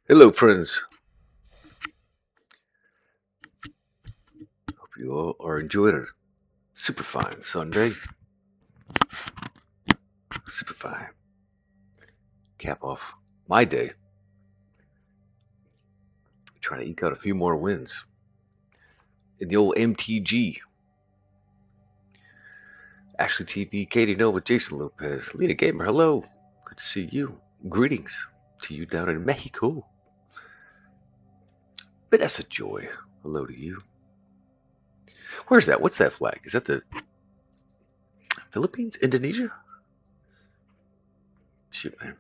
Hello, friends. Hope you all are enjoying a super fine Sunday. Super fine. Cap off my day. Trying to eke out a few more wins in the old MTG. Ashley TV, Katie Nova, Jason Lopez, Lita Gamer. Hello. Good to see you. Greetings to you down in Mexico. Vanessa Joy. Hello to you. Where's that? What's that flag? Is that the Philippines? Indonesia? Shoot, man.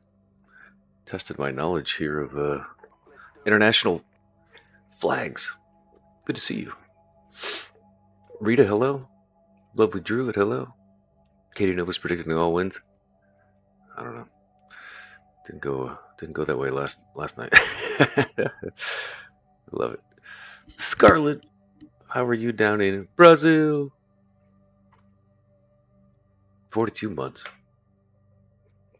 Tested my knowledge here of international flags. Good to see you. Rita, hello. Lovely Druid, hello. Katie Nova's predicting all wins. I don't know. Didn't go that way last night. Love it. Scarlet, how are you down in Brazil? 42 months.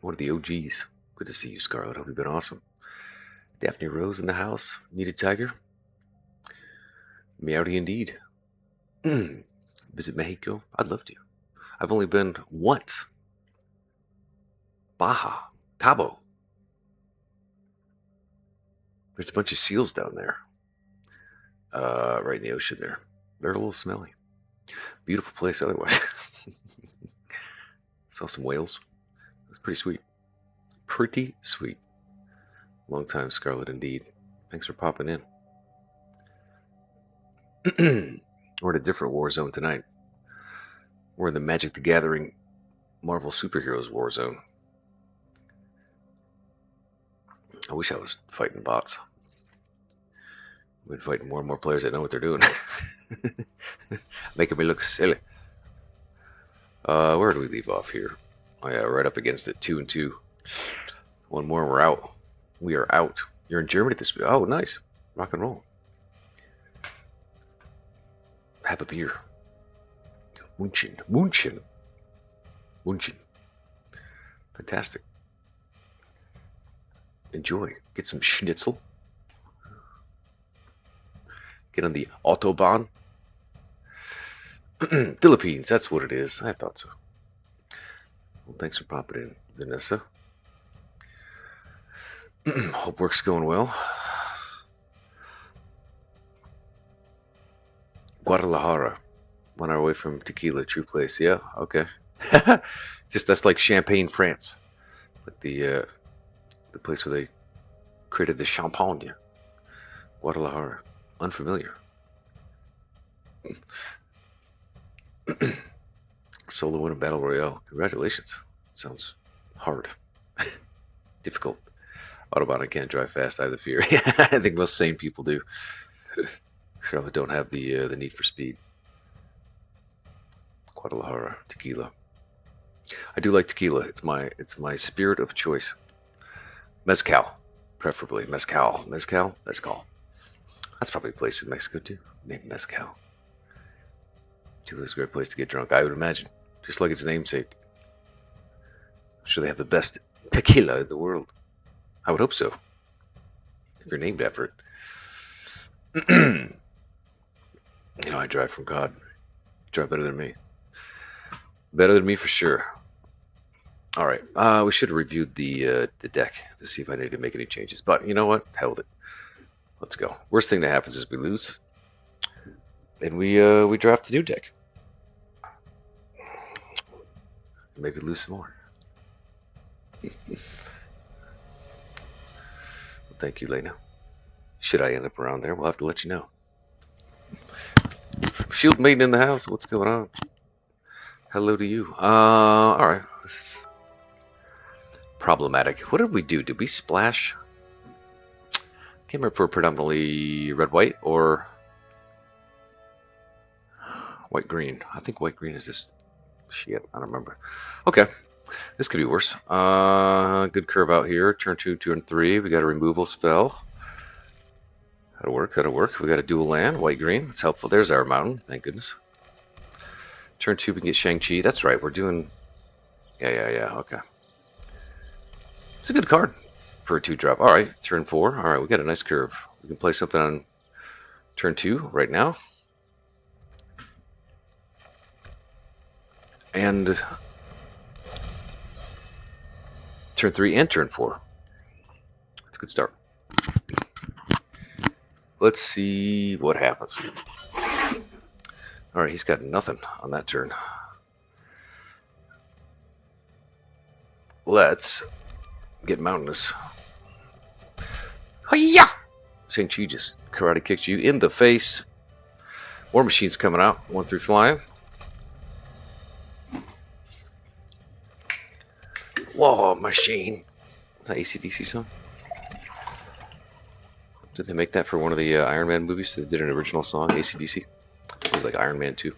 One of the OGs. Good to see you, Scarlet. Hope you've been awesome. Daphne Rose in the house. Needed Tiger. Meowdy indeed. Visit Mexico. I'd love to. I've only been once. Baja. Cabo. There's a bunch of seals down there. Right in the ocean there. They're a little smelly. Beautiful place otherwise. Saw some whales. It was pretty sweet. Pretty sweet. Long time, Scarlet, indeed. Thanks for popping in. We're in a different war zone tonight. We're in the Magic the Gathering Marvel Superheroes war zone. I wish I was fighting bots. I've been fighting more and more players that know what they're doing. Making me look silly. Where do we leave off here? Oh yeah, right up against it. 2 and 2. One more, we're out. We are out. You're in Germany this week. Oh, nice. Rock and roll. Have a beer. Munchen. Fantastic. Enjoy. Get some schnitzel. Get on the Autobahn. Philippines, that's what it is. I thought so. Well, thanks for popping in, Vanessa. Hope work's going well. Guadalajara. 1 hour away from Tequila, true place. Yeah, okay. Just that's like Champagne, France. Like the place where they created the champagne. Guadalajara. Unfamiliar. Solo win a battle royale. Congratulations. Sounds hard. Difficult. Autobahn, I can't drive fast. I have the fear. I think most sane people do. Certainly don't have the need for speed. Guadalajara, tequila. I do like tequila. It's my spirit of choice. Mezcal, preferably. Mezcal. That's probably a place in Mexico too, named Mezcal. Tequila's a great place to get drunk, I would imagine. Just like its namesake. I'm sure they have the best tequila in the world. I would hope so. If you're named after it. You know, I drive from God. Drive better than me. Better than me for sure. All right. We should have reviewed the deck to see if I need to make any changes. But you know what? Hell with it. Let's go. Worst thing that happens is we lose. And we draft a new deck. Maybe lose some more. Well, thank you, Lena. Should I end up around there? We'll have to let you know. Shield Maiden in the house. What's going on? Hello to you. All right. This is problematic. What did we do? Did we splash? Came up for predominantly red-white or white-green. I think white-green is this. Shit, I don't remember. Okay. This could be worse. Good curve out here. Turn 2, 2, and 3. We got a removal spell. That'll work. We got a dual land. White-green. That's helpful. There's our mountain. Thank goodness. Turn 2, we can get Shang-Chi. That's right. We're doing... Yeah. Okay. It's a good card for a 2-drop. All right, turn 4. All right, we got a nice curve. We can play something on turn 2 right now. And turn 3 and turn 4. That's a good start. Let's see what happens. All right, he's got nothing on that turn. Let's get mountainous. Hi-ya! Shang-Chi just karate kicked you in the face. War Machine's coming out. 1 through flying. War Machine. Is that AC/DC song? Did they make that for one of the Iron Man movies? They did an original song, AC/DC. It was like Iron Man 2.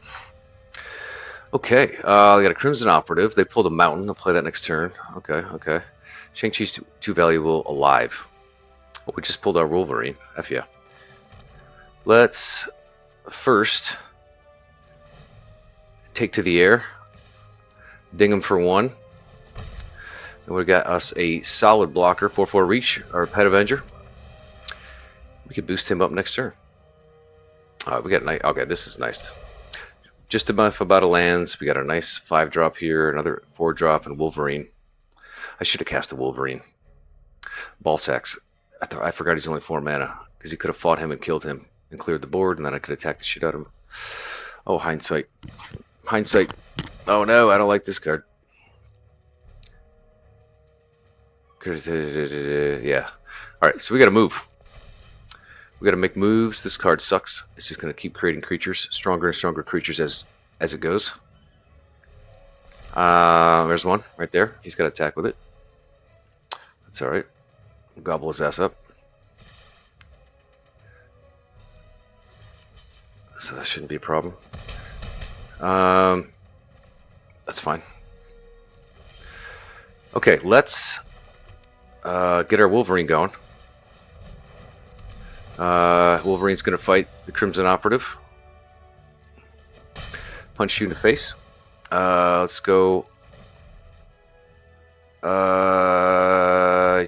Okay, we got a Crimson Operative. They pulled a Mountain. I'll play that next turn. Okay. Shang-Chi's too valuable alive. Oh, we just pulled our Wolverine. F yeah. Let's first take to the air. Ding him for 1. And we got us a solid blocker, 4/4 reach, our Pet Avenger. We could boost him up next turn. We got nice. Okay, this is nice. Just enough about a lands. We got a nice 5-drop here, another 4-drop, and Wolverine. I should have cast a Wolverine. Ball sacks. I forgot he's only 4 mana because he could have fought him and killed him and cleared the board, and then I could attack the shit out of him. Oh, hindsight. Hindsight. Oh no, I don't like this card. Yeah. All right, so we got to move. We got to make moves. This card sucks. It's just going to keep creating creatures, stronger and stronger creatures as it goes. There's one right there. He's got to attack with it. That's all right. We'll gobble his ass up. So that shouldn't be a problem. That's fine. Okay, let's get our Wolverine going. Wolverine's going to fight the Crimson Operative. Punch you in the face. Let's go.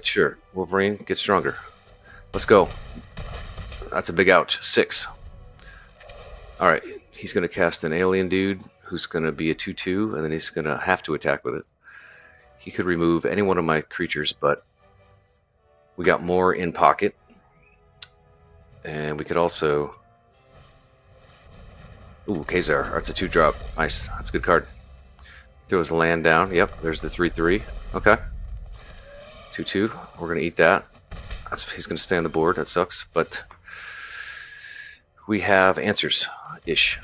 Sure. Wolverine, get stronger. Let's go. That's a big ouch. 6. Alright, he's going to cast an alien dude who's going to be a 2/2, and then he's going to have to attack with it. He could remove any one of my creatures, but we got more in pocket. And we could also... Ooh, Kazar. That's a 2-drop. Nice. That's a good card. Throws a land down. Yep, there's the 3/3. Okay. 2/2. We're going to eat that. He's going to stay on the board. That sucks. But we have answers-ish.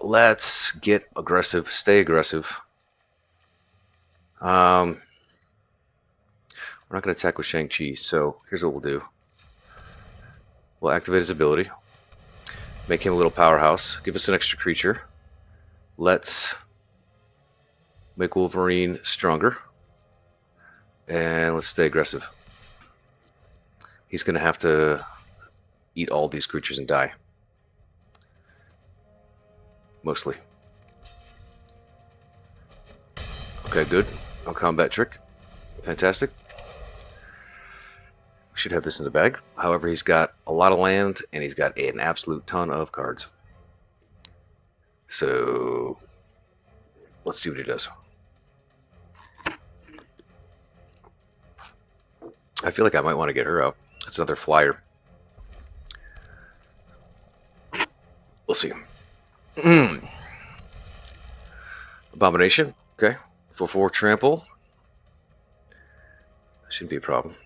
Let's get aggressive. Stay aggressive. We're not going to attack with Shang-Chi, so here's what we'll do. We'll activate his ability. Make him a little powerhouse. Give us an extra creature. Let's make Wolverine stronger. And let's stay aggressive. He's going to have to eat all these creatures and die. Mostly. Okay, good. No combat trick. Fantastic. We should have this in the bag. However, he's got a lot of land, and he's got an absolute ton of cards. So, let's see what he does. I feel like I might want to get her out. That's another flyer. We'll see. Abomination. Okay. 4/4 trample. Shouldn't be a problem.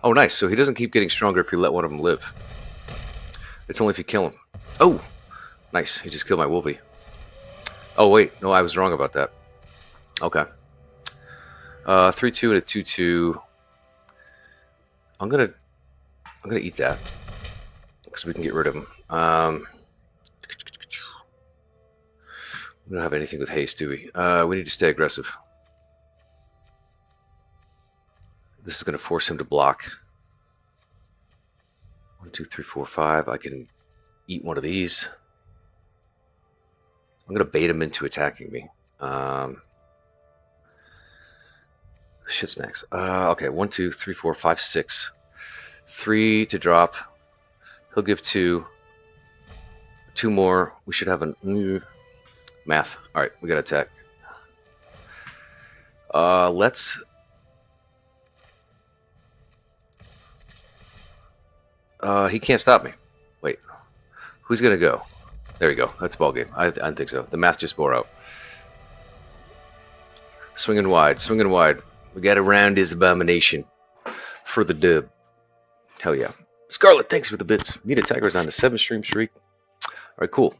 Oh, nice. So he doesn't keep getting stronger if you let one of them live. It's only if you kill him. Oh, nice. He just killed my Wolvie. Oh, wait. No, I was wrong about that. Okay. 3/2 and a 2/2. I'm gonna eat that because we can get rid of him. We don't have anything with haste, do we? We need to stay aggressive. This is going to force him to block. 1, 2, 3, 4, 5. I can eat one of these. I'm gonna bait him into attacking me. Shit snacks. Okay, 1, 2, 3, 4, 5, 6. 3 to drop. He'll give 2. 2 more. We should have a math. All right, we got to attack. Let's. He can't stop me. Wait, who's gonna go? There you go. That's ball game. I don't think so. The math just bore out. Swinging wide, swinging wide. We got to round his abomination for the dub. Hell yeah. Scarlet, thanks for the bits. Need a Tiger's on the 7-stream streak. All right, cool.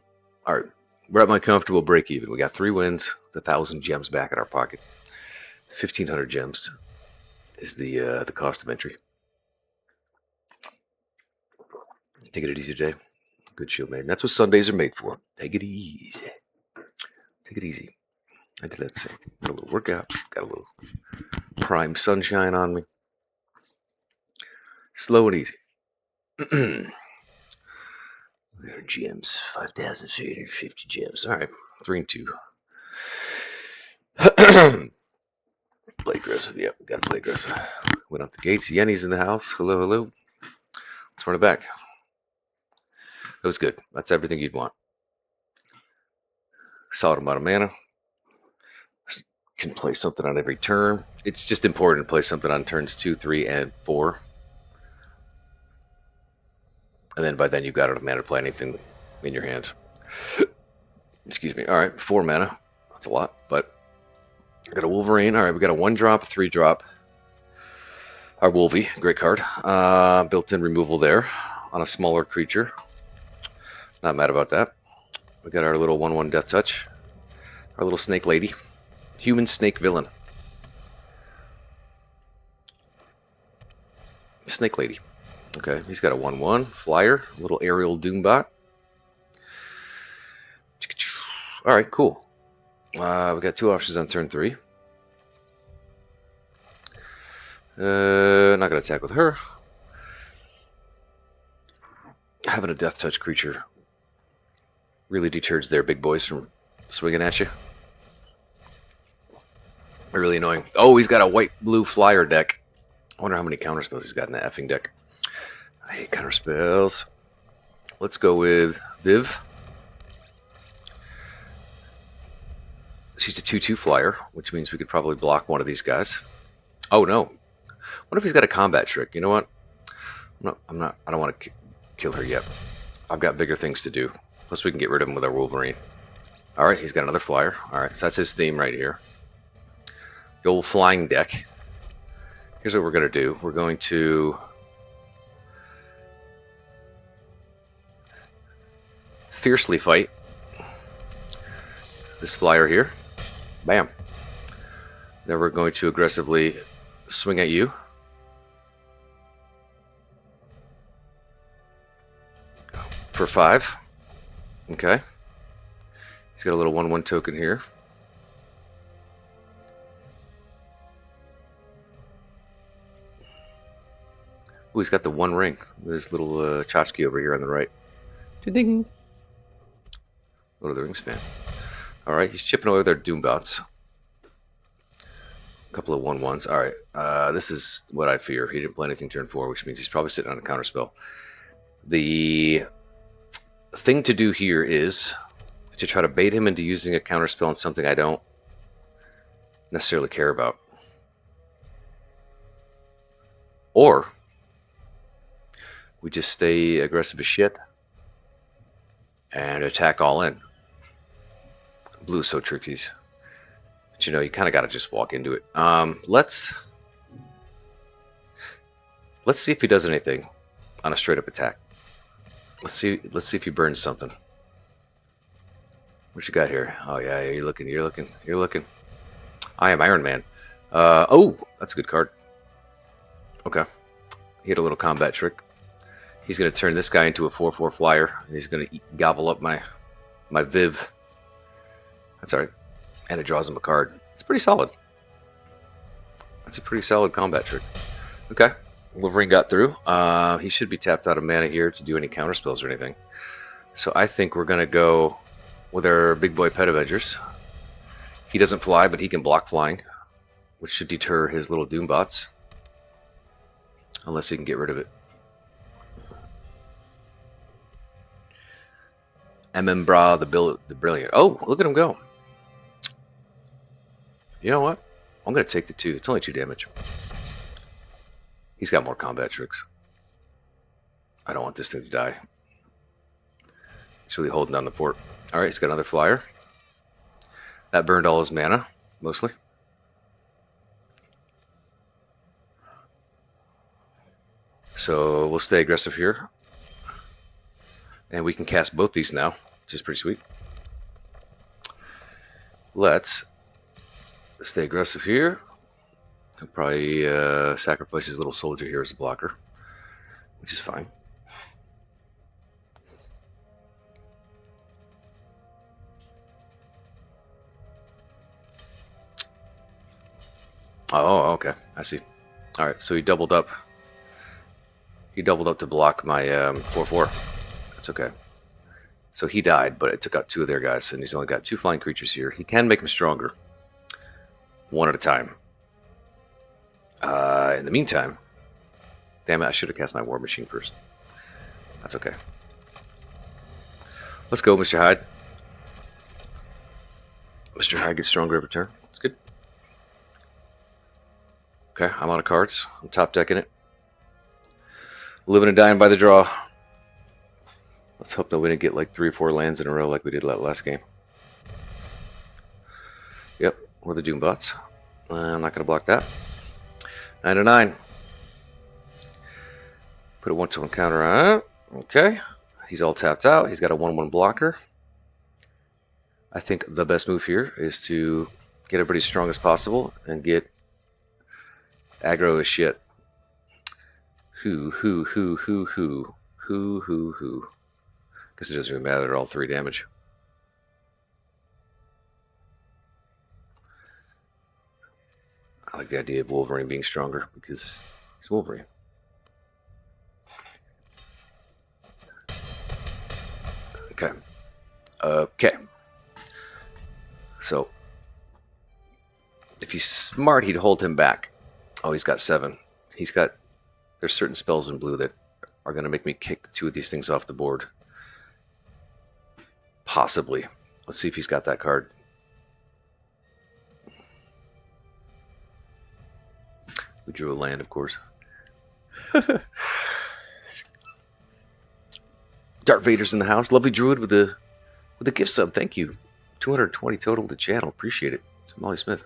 All right, we're at my comfortable break even. We got 3 wins, 1,000 gems back in our pocket. 1,500 gems is the cost of entry. Take it easy today. Good shield maiden. That's what Sundays are made for. Take it easy. Take it easy. I did that same. Got a little workout. Got a little prime sunshine on me. Slow and easy. We got our gems. 5,350 gems. All right. 3 and 2. Play aggressive. Yep, got to play aggressive. Went out the gates. Yenny's in the house. Hello, hello. Let's run it back. That was good. That's everything you'd want. Solid amount of mana. Can play something on every turn. It's just important to play something on turns 2, 3, and 4. And then by then you've got enough mana to play anything in your hand. Excuse me. All right, 4 mana. That's a lot, but I got a Wolverine. All right, we got a 1-drop, 3-drop. Our Wolvie, great card. Built-in removal there on a smaller creature. Not mad about that. We got our little 1/1 Death Touch. Our little snake lady. Human snake villain. Snake lady. Okay, he's got a 1/1 flyer, a little aerial doombot. All right, cool. We got 2 options on turn 3. Not gonna attack with her. Having a Death Touch creature really deters their big boys from swinging at you. Really annoying. Oh, he's got a white-blue flyer deck. I wonder how many counterspells he's got in that effing deck. I hate counterspells. Let's go with Viv. She's a 2/2 flyer, which means we could probably block one of these guys. Oh no! What if he's got a combat trick? You know what? I don't want to kill her yet. I've got bigger things to do. Plus, we can get rid of him with our Wolverine. All right, he's got another flyer. All right, so that's his theme right here. The old flying deck. Here's what we're going to do. We're going to fiercely fight this flyer here. Bam. Then we're going to aggressively swing at you. For 5. Okay. He's got a little 1/1 token here. Ooh, he's got the 1 ring. There's little tchotchke over here on the right. Ding. Lord of the Rings fan. Alright, he's chipping away with their Doombots. A couple of 1/1s. Alright, this is what I fear. He didn't play anything turn 4, which means he's probably sitting on a counterspell. The thing to do here is to try to bait him into using a counterspell on something I don't necessarily care about. Or we just stay aggressive as shit and attack all in. Blue is so tricksies. But you know, you kind of got to just walk into it. Let's see if he does anything on a straight up attack. Let's see if he burns something. What you got here? Oh yeah, you're looking. I am Iron Man. Oh, that's a good card. Okay. He had a little combat trick. He's going to turn this guy into a 4/4 flyer. And he's going to gobble up my Viv. That's alright. And it draws him a card. It's pretty solid. That's a pretty solid combat trick. Okay. Wolverine got through. He should be tapped out of mana here to do any counterspells or anything. So I think we're going to go with our big boy Pet Avengers. He doesn't fly, but he can block flying, which should deter his little Doombots. Unless he can get rid of it. Bra, the Brilliant. Oh, look at him go. You know what? I'm going to take the 2. It's only 2 damage. He's got more combat tricks. I don't want this thing to die. He's really holding down the fort. Alright, he's got another flyer. That burned all his mana, mostly. So we'll stay aggressive here. And we can cast both these now, which is pretty sweet. Let's stay aggressive here. He'll probably sacrifice his little soldier here as a blocker, which is fine. Oh, okay. I see. Alright, so he doubled up. He doubled up to block my 4/4. That's okay. So he died, but it took out 2 of their guys, and he's only got 2 flying creatures here. He can make them stronger. 1 at a time. In the meantime... Damn it, I should have cast my War Machine first. That's okay. Let's go, Mr. Hyde. Mr. Hyde gets stronger every turn. That's good. Okay, I'm out of cards. I'm top decking it. Living and dying by the draw. Let's hope that we didn't get like 3 or 4 lands in a row like we did last game. Yep, we're the Doombots. I'm not going to block that. 9/9. Put a 1/1 counter on it. Okay. He's all tapped out. He's got a 1/1 blocker. I think the best move here is to get everybody as strong as possible and get aggro as shit. Who. Because it doesn't really matter, they're all 3 damage. I like the idea of Wolverine being stronger because he's Wolverine. Okay. Okay. So, if he's smart, he'd hold him back. Oh, he's got 7. He's got... There's certain spells in blue that are going to make me kick 2 of these things off the board. Possibly. Let's see if he's got that card. We drew a land, of course. Darth Vader's in the house. Lovely Druid with a gift sub. Thank you. 220 total to the channel. Appreciate it. It's Molly Smith.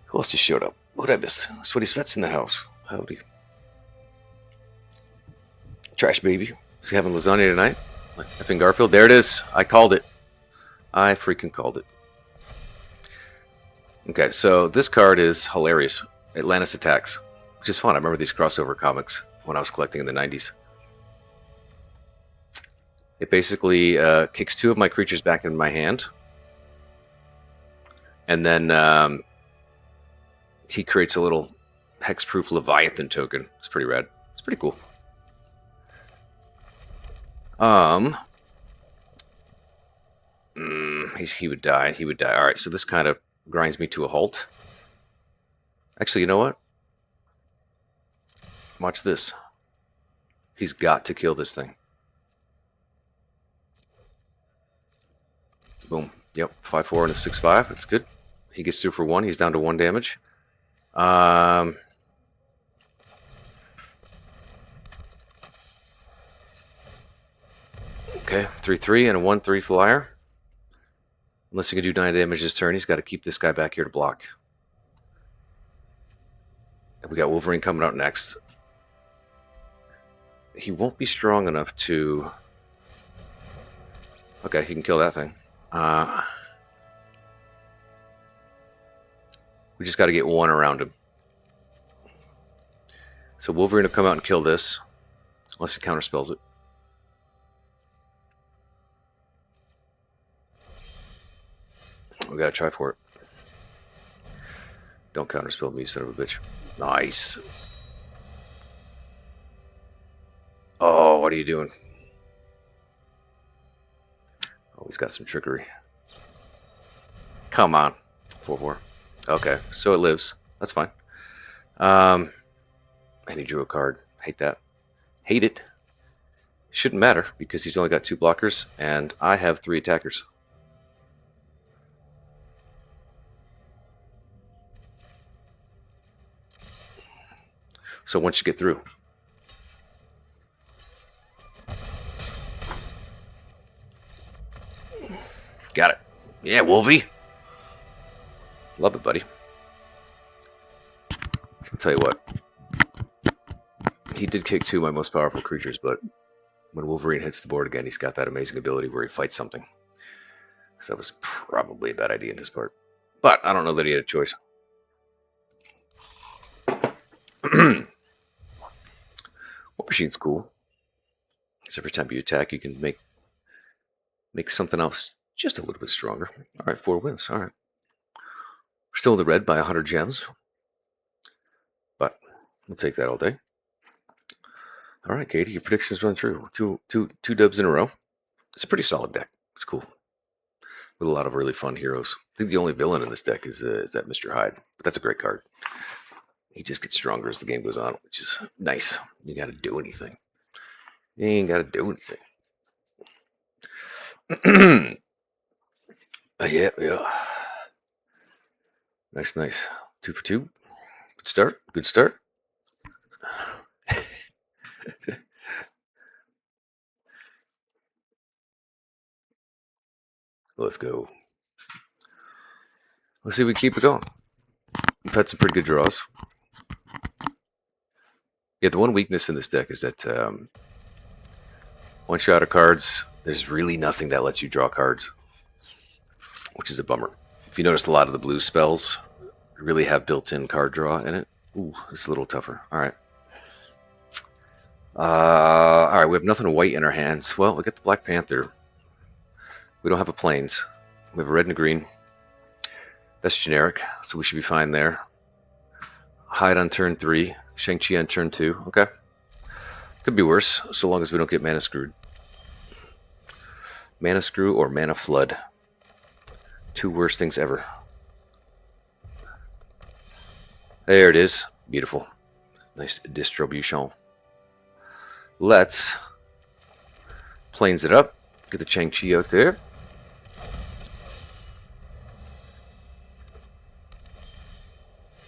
Who else just showed up? What did I miss? Sweaty Svet's in the house. Howdy. Trash Baby. Is he having lasagna tonight? Like effing Garfield. There it is. I called it. I freaking called it. Okay, so this card is hilarious. Atlantis Attacks, which is fun. I remember these crossover comics when I was collecting in the 90s. It basically kicks 2 of my creatures back in my hand. And then he creates a little hexproof Leviathan token. It's pretty rad. It's pretty cool. He would die. He would die. All right, so this kind of grinds me to a halt. Actually, you know what? Watch this. He's got to kill this thing. Boom. Yep, 5/4 and a 6/5. That's good. He gets through for 1. He's down to 1 damage. Okay, 3/3 and a 1/3 flyer. Unless he can do 9 damage this turn, he's got to keep this guy back here to block. And we got Wolverine coming out next. He won't be strong enough to... Okay, he can kill that thing. We just got to get 1 around him. So Wolverine will come out and kill this, unless he counterspells it. We gotta try for it. Don't counterspell me, son of a bitch. Nice. Oh, what are you doing? Always got some trickery. Come on. 4/4. Okay, so it lives. That's fine. And he drew a card. Hate that. Hate it. Shouldn't matter because he's only got 2 blockers and I have 3 attackers. So once you get through. Got it. Yeah, Wolvie. Love it, buddy. I'll tell you what. He did kick 2 of my most powerful creatures, but when Wolverine hits the board again, he's got that amazing ability where he fights something. So that was probably a bad idea on his part. But I don't know that he had a choice. War Machine's cool. Because every time you attack, you can make something else just a little bit stronger. All right, 4 wins. All right. We're still in the red by 100 gems. But we'll take that all day. All right, Katie, your predictions run true. Two dubs in a row. It's a pretty solid deck. It's cool. With a lot of really fun heroes. I think the only villain in this deck is that Mr. Hyde. But that's a great card. He just gets stronger as the game goes on, which is nice. You got to do anything. You ain't got to do anything. Yeah. Nice. 2 for 2. Good start. Let's go. Let's see if we keep it going. We've had some pretty good draws. Yeah, the one weakness in this deck is that once you're out of cards, there's really nothing that lets you draw cards, which is a bummer. If you noticed, a lot of the blue spells really have built-in card draw in it. Ooh, it's a little tougher. All right. All right, we have nothing white in our hands. Well, we got the Black Panther. We don't have a plains. We have a red and a green. That's generic, so we should be fine there. Hyde on turn 3. Shang-Chi on turn 2. Okay. Could be worse, so long as we don't get mana screwed. Mana screw or mana flood. 2 worst things ever. There it is. Beautiful. Nice distribution. Let's plains it up. Get the Shang-Chi out there.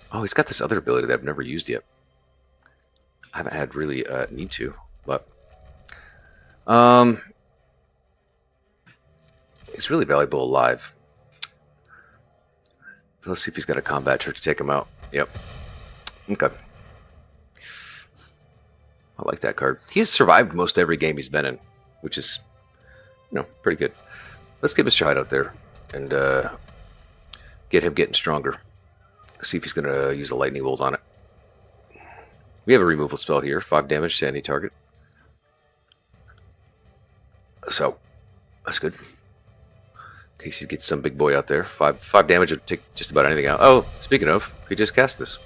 Oh, he's got this other ability that I've never used yet. I haven't had really need to, but he's really valuable alive. Let's see if he's got a combat trick to take him out. Yep. Okay. I like that card. He's survived most every game he's been in, which is, pretty good. Let's get Mr. Hyde out there and get him getting stronger. See if he's going to use a lightning bolt on it. We have a removal spell here. 5 damage to any target. So, that's good. In case he gets some big boy out there. 5 damage would take just about anything out. Oh, speaking of, he just cast this.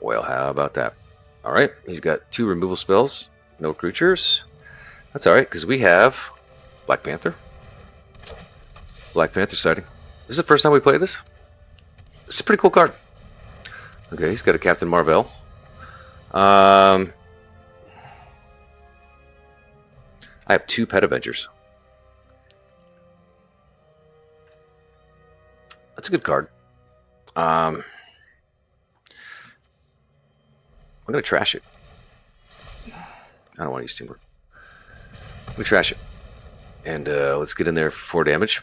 Well, how about that? Alright, he's got 2 removal spells. No creatures. That's alright, because we have Black Panther. Black Panther sighting. This is the first time we play this? It's a pretty cool card. Okay, he's got a Captain Marvel. I have 2 Pet Avengers. That's a good card. I'm going to trash it. I don't want to use Teamwork. I'm going to trash it. And let's get in there for 4 damage.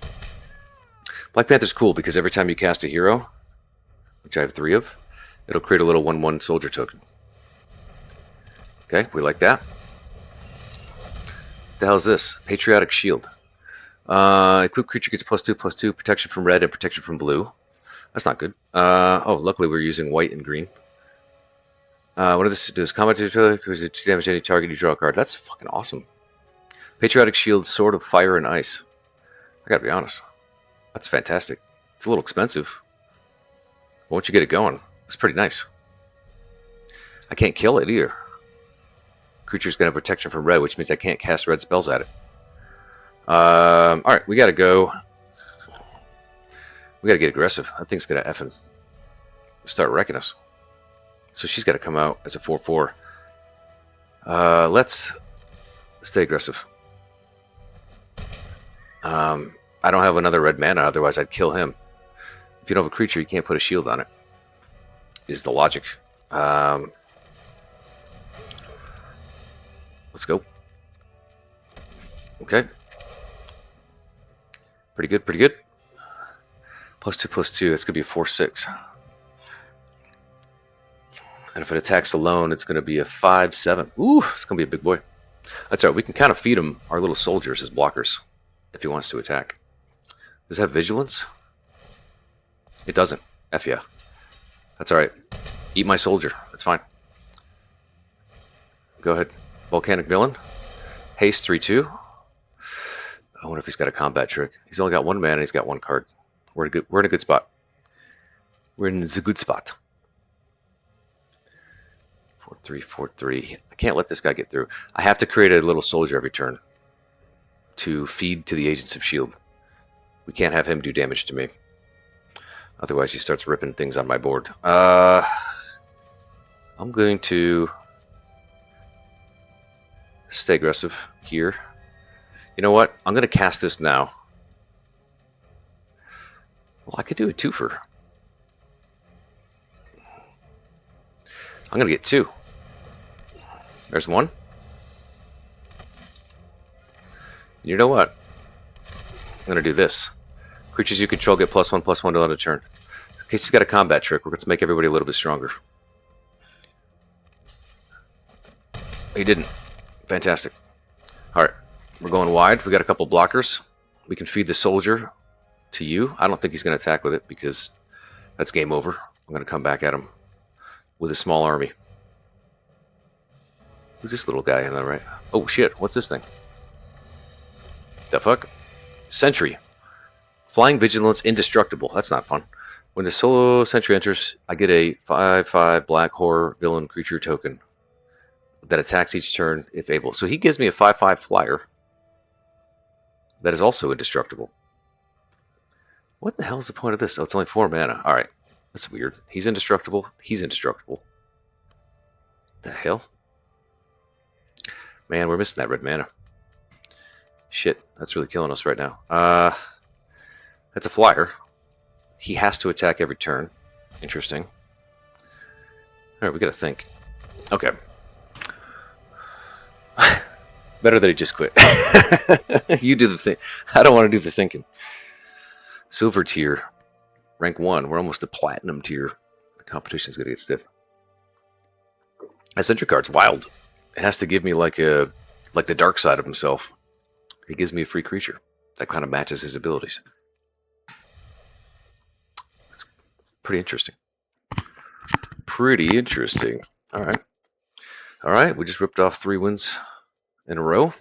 Black Panther's cool because every time you cast a hero, which I have 3 of, it'll create a little 1/1 soldier token. Okay, we like that. What the hell is this? Patriotic Shield. Equipped creature gets +2/+2 protection from red and protection from blue. That's not good. Oh, luckily we're using white and green. What does this do? Combat causes 2 damage to any target you draw a card. That's fucking awesome. Patriotic Shield, Sword of Fire and Ice. I gotta be honest. That's fantastic. It's a little expensive. But once you get it going, it's pretty nice. I can't kill it either. Creature's gonna have protection from red, which means I can't cast red spells at it. All right, we got to go. We got to get aggressive. That thing's going to effing start wrecking us. So she's got to come out as a 4/4. Let's stay aggressive. I don't have another red mana, otherwise I'd kill him. If you don't have a creature, you can't put a shield on it, is the logic. Let's go. Okay. Pretty good, pretty good. +2/+2, it's going to be a 4/6. And if it attacks alone, it's going to be a 5/7. Ooh, it's going to be a big boy. That's all right, we can kind of feed him our little soldiers as blockers if he wants to attack. Does it have vigilance? It doesn't. F yeah. That's all right. Eat my soldier. That's fine. Go ahead. Volcanic Villain. Haste 3/2. I wonder if he's got a combat trick. He's only got 1 mana and he's got 1 card. We're in a good spot. We're in a good spot. 4/3, 4/3. I can't let this guy get through. I have to create a little soldier every turn to feed to the Agents of S.H.I.E.L.D. We can't have him do damage to me. Otherwise he starts ripping things on my board. I'm going to stay aggressive here. You know what? I'm going to cast this now. Well, I could do a twofer. I'm going to get 2. There's 1. You know what? I'm going to do this. Creatures you control get +1/+1 till end of turn. In case he's got a combat trick, we're going to make everybody a little bit stronger. He didn't. Fantastic. Alright. We're going wide. We got a couple blockers. We can feed the soldier to you. I don't think he's going to attack with it because that's game over. I'm going to come back at him with a small army. Who's this little guy on the right? Oh shit, what's this thing? The fuck? Sentry. Flying Vigilance Indestructible. That's not fun. When the solo Sentry enters, I get a 5/5 Black Horror Villain creature token that attacks each turn if able. So he gives me a 5/5 flyer that is also indestructible. What the hell is the point of this? Oh, it's only 4 mana. Alright. That's weird. He's indestructible. He's indestructible. The hell? Man, we're missing that red mana. Shit, that's really killing us right now. That's a flyer. He has to attack every turn. Interesting. Alright, we gotta think. Okay. Better that he just quit. You do the thing. I don't want to do the thinking. Silver tier. Rank 1. We're almost a platinum tier. The competition's gonna get stiff. That Sentry card's wild. It has to give me like the dark side of himself. He gives me a free creature that kind of matches his abilities. That's pretty interesting. Pretty interesting. All right. We just ripped off 3 wins in a row.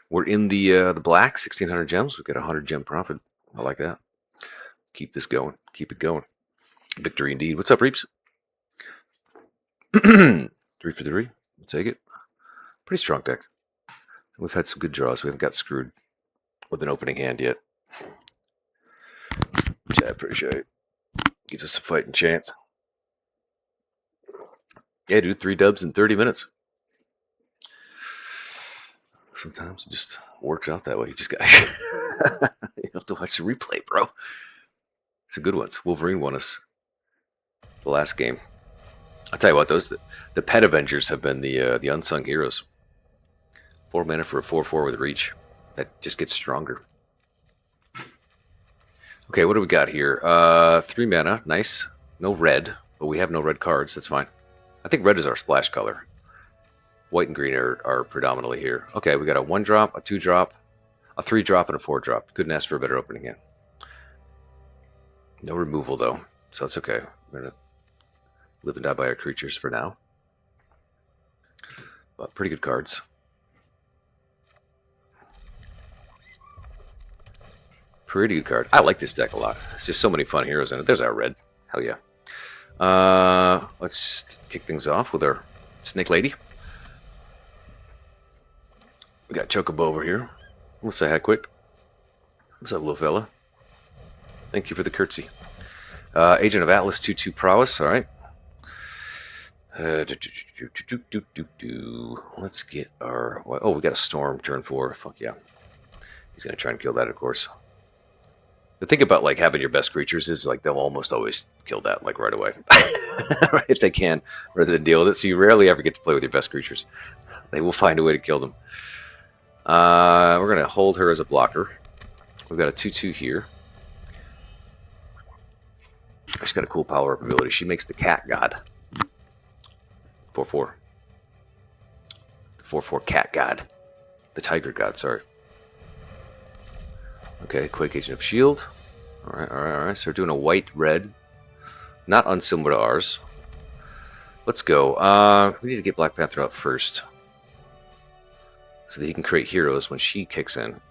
We're in the black, 1,600 gems. We've got a 100 gem profit. I like that. Keep this going. Keep it going. Victory indeed. What's up, Reeps? 3 for 3. We'll take it. Pretty strong deck. We've had some good draws. We haven't got screwed with an opening hand yet, which I appreciate. Gives us a fighting chance. Yeah, dude, 3 dubs in 30 minutes. Sometimes it just works out that way. You just got you have to watch the replay, bro. It's a good one. Wolverine won us the last game. I'll tell you what, the Pet Avengers have been the unsung heroes. 4 mana for a 4/4 with reach. That just gets stronger. Okay, what do we got here? 3 mana, nice. No red, but we have no red cards. That's fine. I think red is our splash color. White and green are predominantly here. Okay, we got a 1-drop, a 2-drop, a 3-drop, and a 4-drop. Couldn't ask for a better opening hand. No removal though, so it's okay. We're gonna live and die by our creatures for now. But pretty good cards. Pretty good card. I like this deck a lot. It's just so many fun heroes in it. There's our red. Hell yeah. Let's kick things off with our Snake Lady. We got Chocobo over here. We'll say hi quick. What's up, little fella? Thank you for the curtsy. Agent of Atlas 2-2 prowess. All right. Let's get our... Oh, we got a storm turn 4. Fuck yeah. He's going to try and kill that, of course. The thing about like having your best creatures is like they'll almost always kill that like right away. If they can, rather than deal with it. So you rarely ever get to play with your best creatures. They will find a way to kill them. We're going to hold her as a blocker. We've got a 2-2 here. She's got a cool power-up ability. She makes the cat god. 4-4. The 4-4 cat god. The tiger god, sorry. Okay, Quake Agent of Shield. Alright. So we're doing a white-red. Not unsimilar to ours. Let's go. We need to get Black Panther out first. So that he can create heroes when she kicks in.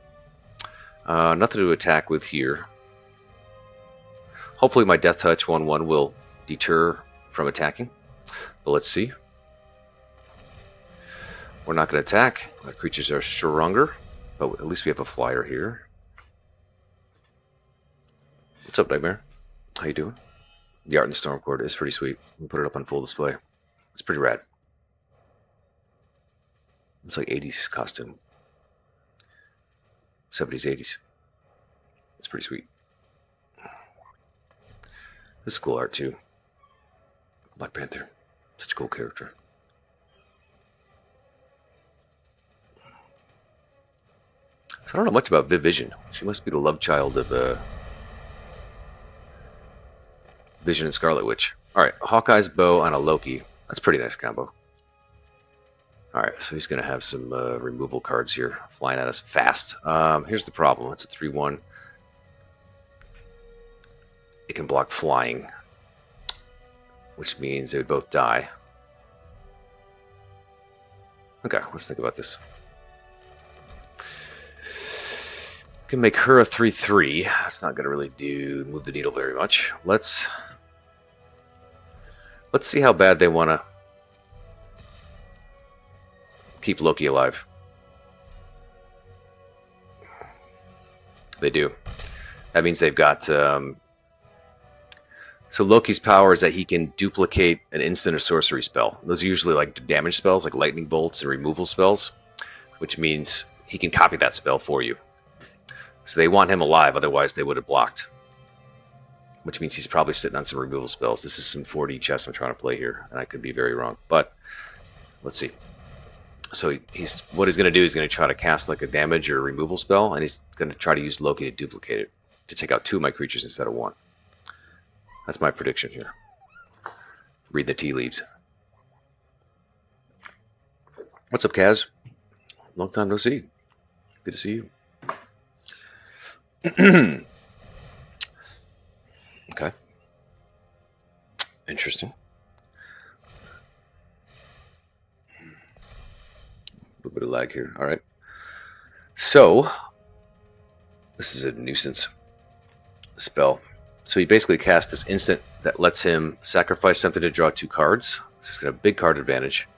Nothing to attack with here. Hopefully my Death Touch 1-1 will deter from attacking. But let's see. We're not going to attack. Our creatures are stronger. But at least we have a flyer here. What's up, Nightmare? How you doing? The art in the Stormcord is pretty sweet. We'll put it up on full display. It's pretty rad. It's like 80s costume. 70s, 80s. It's pretty sweet. This is cool art too. Black Panther. Such a cool character. So I don't know much about Viv Vision. She must be the love child of Vision and Scarlet Witch. Alright, Hawkeye's bow on a Loki. That's a pretty nice combo. Alright, so he's going to have some removal cards here flying at us fast. Here's the problem. It's a 3-1. It can block flying, which means they would both die. Okay, let's think about this. We can make her a 3-3. That's not going to really move the needle very much. Let's see how bad they want to keep Loki alive. They do. That means they've got... So Loki's power is that he can duplicate an instant or sorcery spell. Those are usually like damage spells, like lightning bolts and removal spells, which means he can copy that spell for you. So they want him alive, otherwise they would have blocked. Which means he's probably sitting on some removal spells. This is some 4D chess I'm trying to play here, and I could be very wrong. But let's see. So what he's going to do is going to try to cast like a damage or a removal spell, and he's going to try to use Loki to duplicate it, to take out 2 of my creatures instead of 1. That's my prediction here. Read the tea leaves. What's up, Kaz? Long time no see. Good to see you. Okay. Interesting. A little bit of lag here. All right. So, this is a nuisance spell. So he basically casts this instant that lets him sacrifice something to draw 2 cards. So he's got a big card advantage.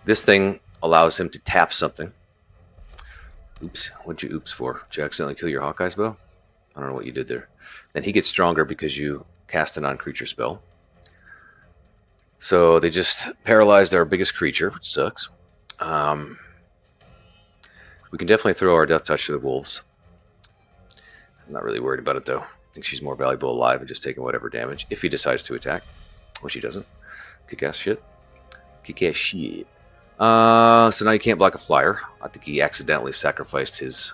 This thing allows him to tap something. Oops. What'd you oops for? Did you accidentally kill your Hawkeye's bow? I don't know what you did there. Then he gets stronger because you cast a non-creature spell. So they just paralyzed our biggest creature, which sucks. We can definitely throw our Death Touch to the wolves. I'm not really worried about it, though. I think she's more valuable alive and just taking whatever damage if he decides to attack, which he doesn't. Kick-ass shit. Kick-ass shit. So now you can't block a flyer. I think he accidentally sacrificed his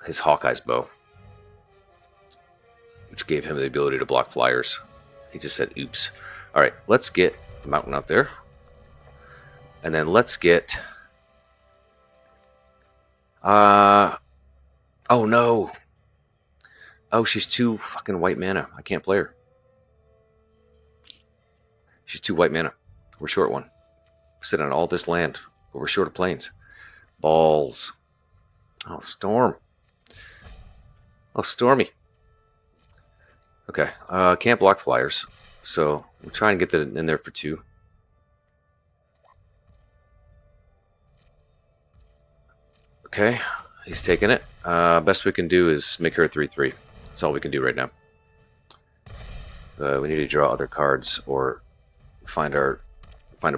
Hawkeye's bow, which gave him the ability to block flyers. He just said, oops. All right, let's get the mountain out there. And then let's get... oh, no. Oh, she's 2 fucking white mana. I can't play her. She's 2 white mana. We're short 1. We're sitting on all this land, but we're short of planes. Balls. Oh, Storm. Oh, Stormy. Okay, can't block flyers, so we'll try and get that in there for 2. Okay, He's taking it. Best we can do is make her a 3/3. That's all we can do right now. We need to draw other cards or find our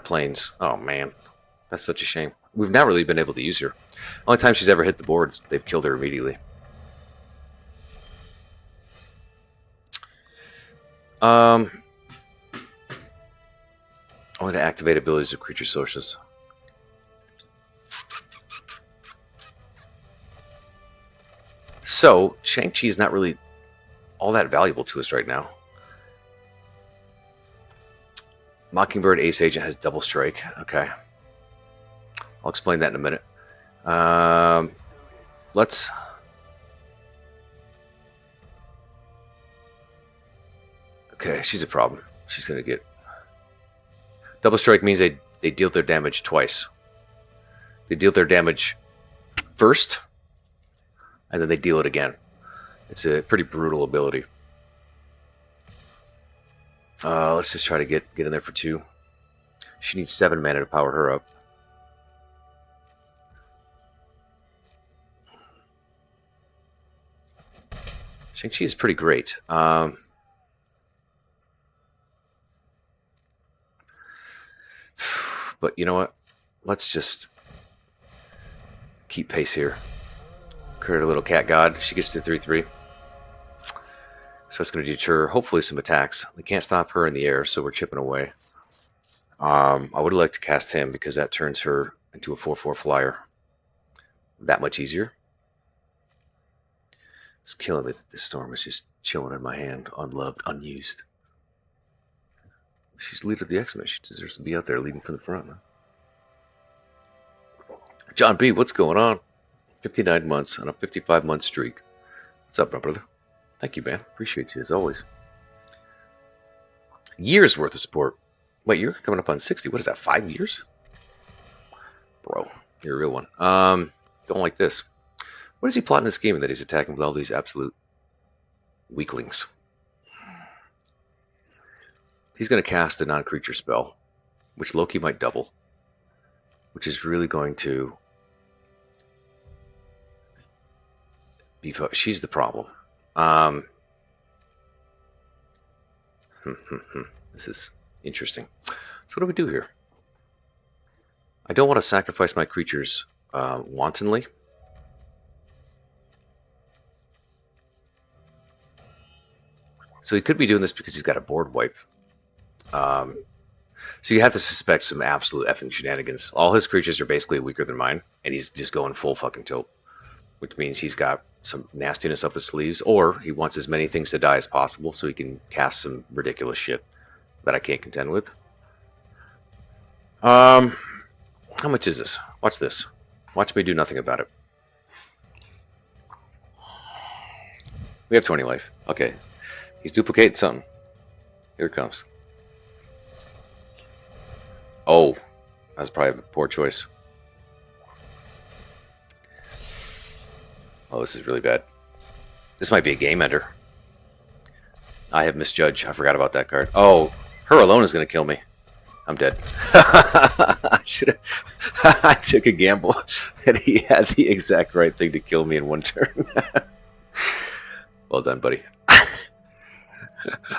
planes. Oh man, that's such a shame. We've not really been able to use her. Only time she's ever hit the boards, they've killed her immediately. Only to activate abilities of creature socials. So Shang-Chi is not really all that valuable to us right now. Mockingbird Ace Agent has double strike. Okay. I'll explain that in a minute. Let's... Okay, she's a problem. She's going to get... Double strike means they deal their damage twice. They deal their damage first, and then they deal it again. It's a pretty brutal ability. Let's just try to get in there for 2. She needs 7 mana to power her up. Shang-Chi is pretty great. But you know what? Let's just keep pace here. Create a little cat god. She gets to 3/3. So it's going to deter, hopefully, some attacks. We can't stop her in the air, so we're chipping away. I would like to cast him because that turns her into a 4/4 flyer. That much easier. It's killing me that this storm is just chilling in my hand, unloved, unused. She's leader of the X-Men. She deserves to be out there leading from the front. Man. John B., what's going on? 59 months on a 55-month streak. What's up, my brother? Thank you, man. Appreciate you as always. Years worth of support. Wait, you're coming up on 60. What is that, 5 years? Bro, you're a real one. Don't like this. What is he plotting this game that he's attacking with all these absolute weaklings? He's going to cast a non-creature spell, which Loki might double, which is really going to beef up. She's the problem. This is interesting. So what do we do here? I don't want to sacrifice my creatures wantonly. So he could be doing this because he's got a board wipe. So you have to suspect some absolute effing shenanigans. All his creatures are basically weaker than mine, and he's just going full fucking tilt. Which means he's got some nastiness up his sleeves, or he wants as many things to die as possible so he can cast some ridiculous shit that I can't contend with. How much is this? Watch this. Watch me do nothing about it. We have 20 life. Okay. He's duplicating something. Here it comes. Oh, that's probably a poor choice. Oh, this is really bad. This might be a game ender. I have misjudged. I forgot about that card. Oh, her alone is going to kill me. I'm dead. I took a gamble and he had the exact right thing to kill me in one turn. Well done, buddy.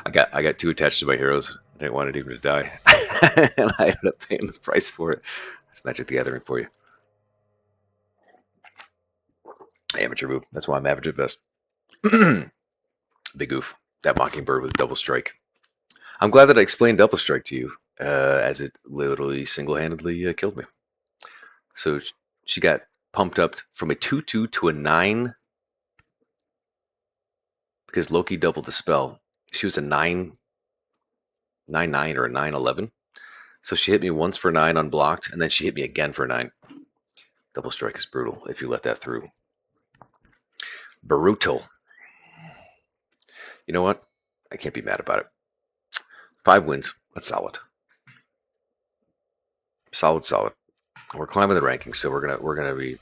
I got too attached to my heroes. I didn't want anyone to die. And I ended up paying the price for it. That's Magic the Gathering for you. Amateur move. That's why I'm average at best. Big oof. That Mockingbird with double strike. I'm glad that I explained double strike to you, as it literally single-handedly killed me. So she got pumped up from a 2/2 to a 9 because Loki doubled the spell. She was a 9/9 or a 9/11. So she hit me once for 9 unblocked, and then she hit me again for 9. Double strike is brutal if you let that through. Brutal. You know what? I can't be mad about it. 5 wins. That's solid. Solid. We're climbing the rankings, so we're gonna be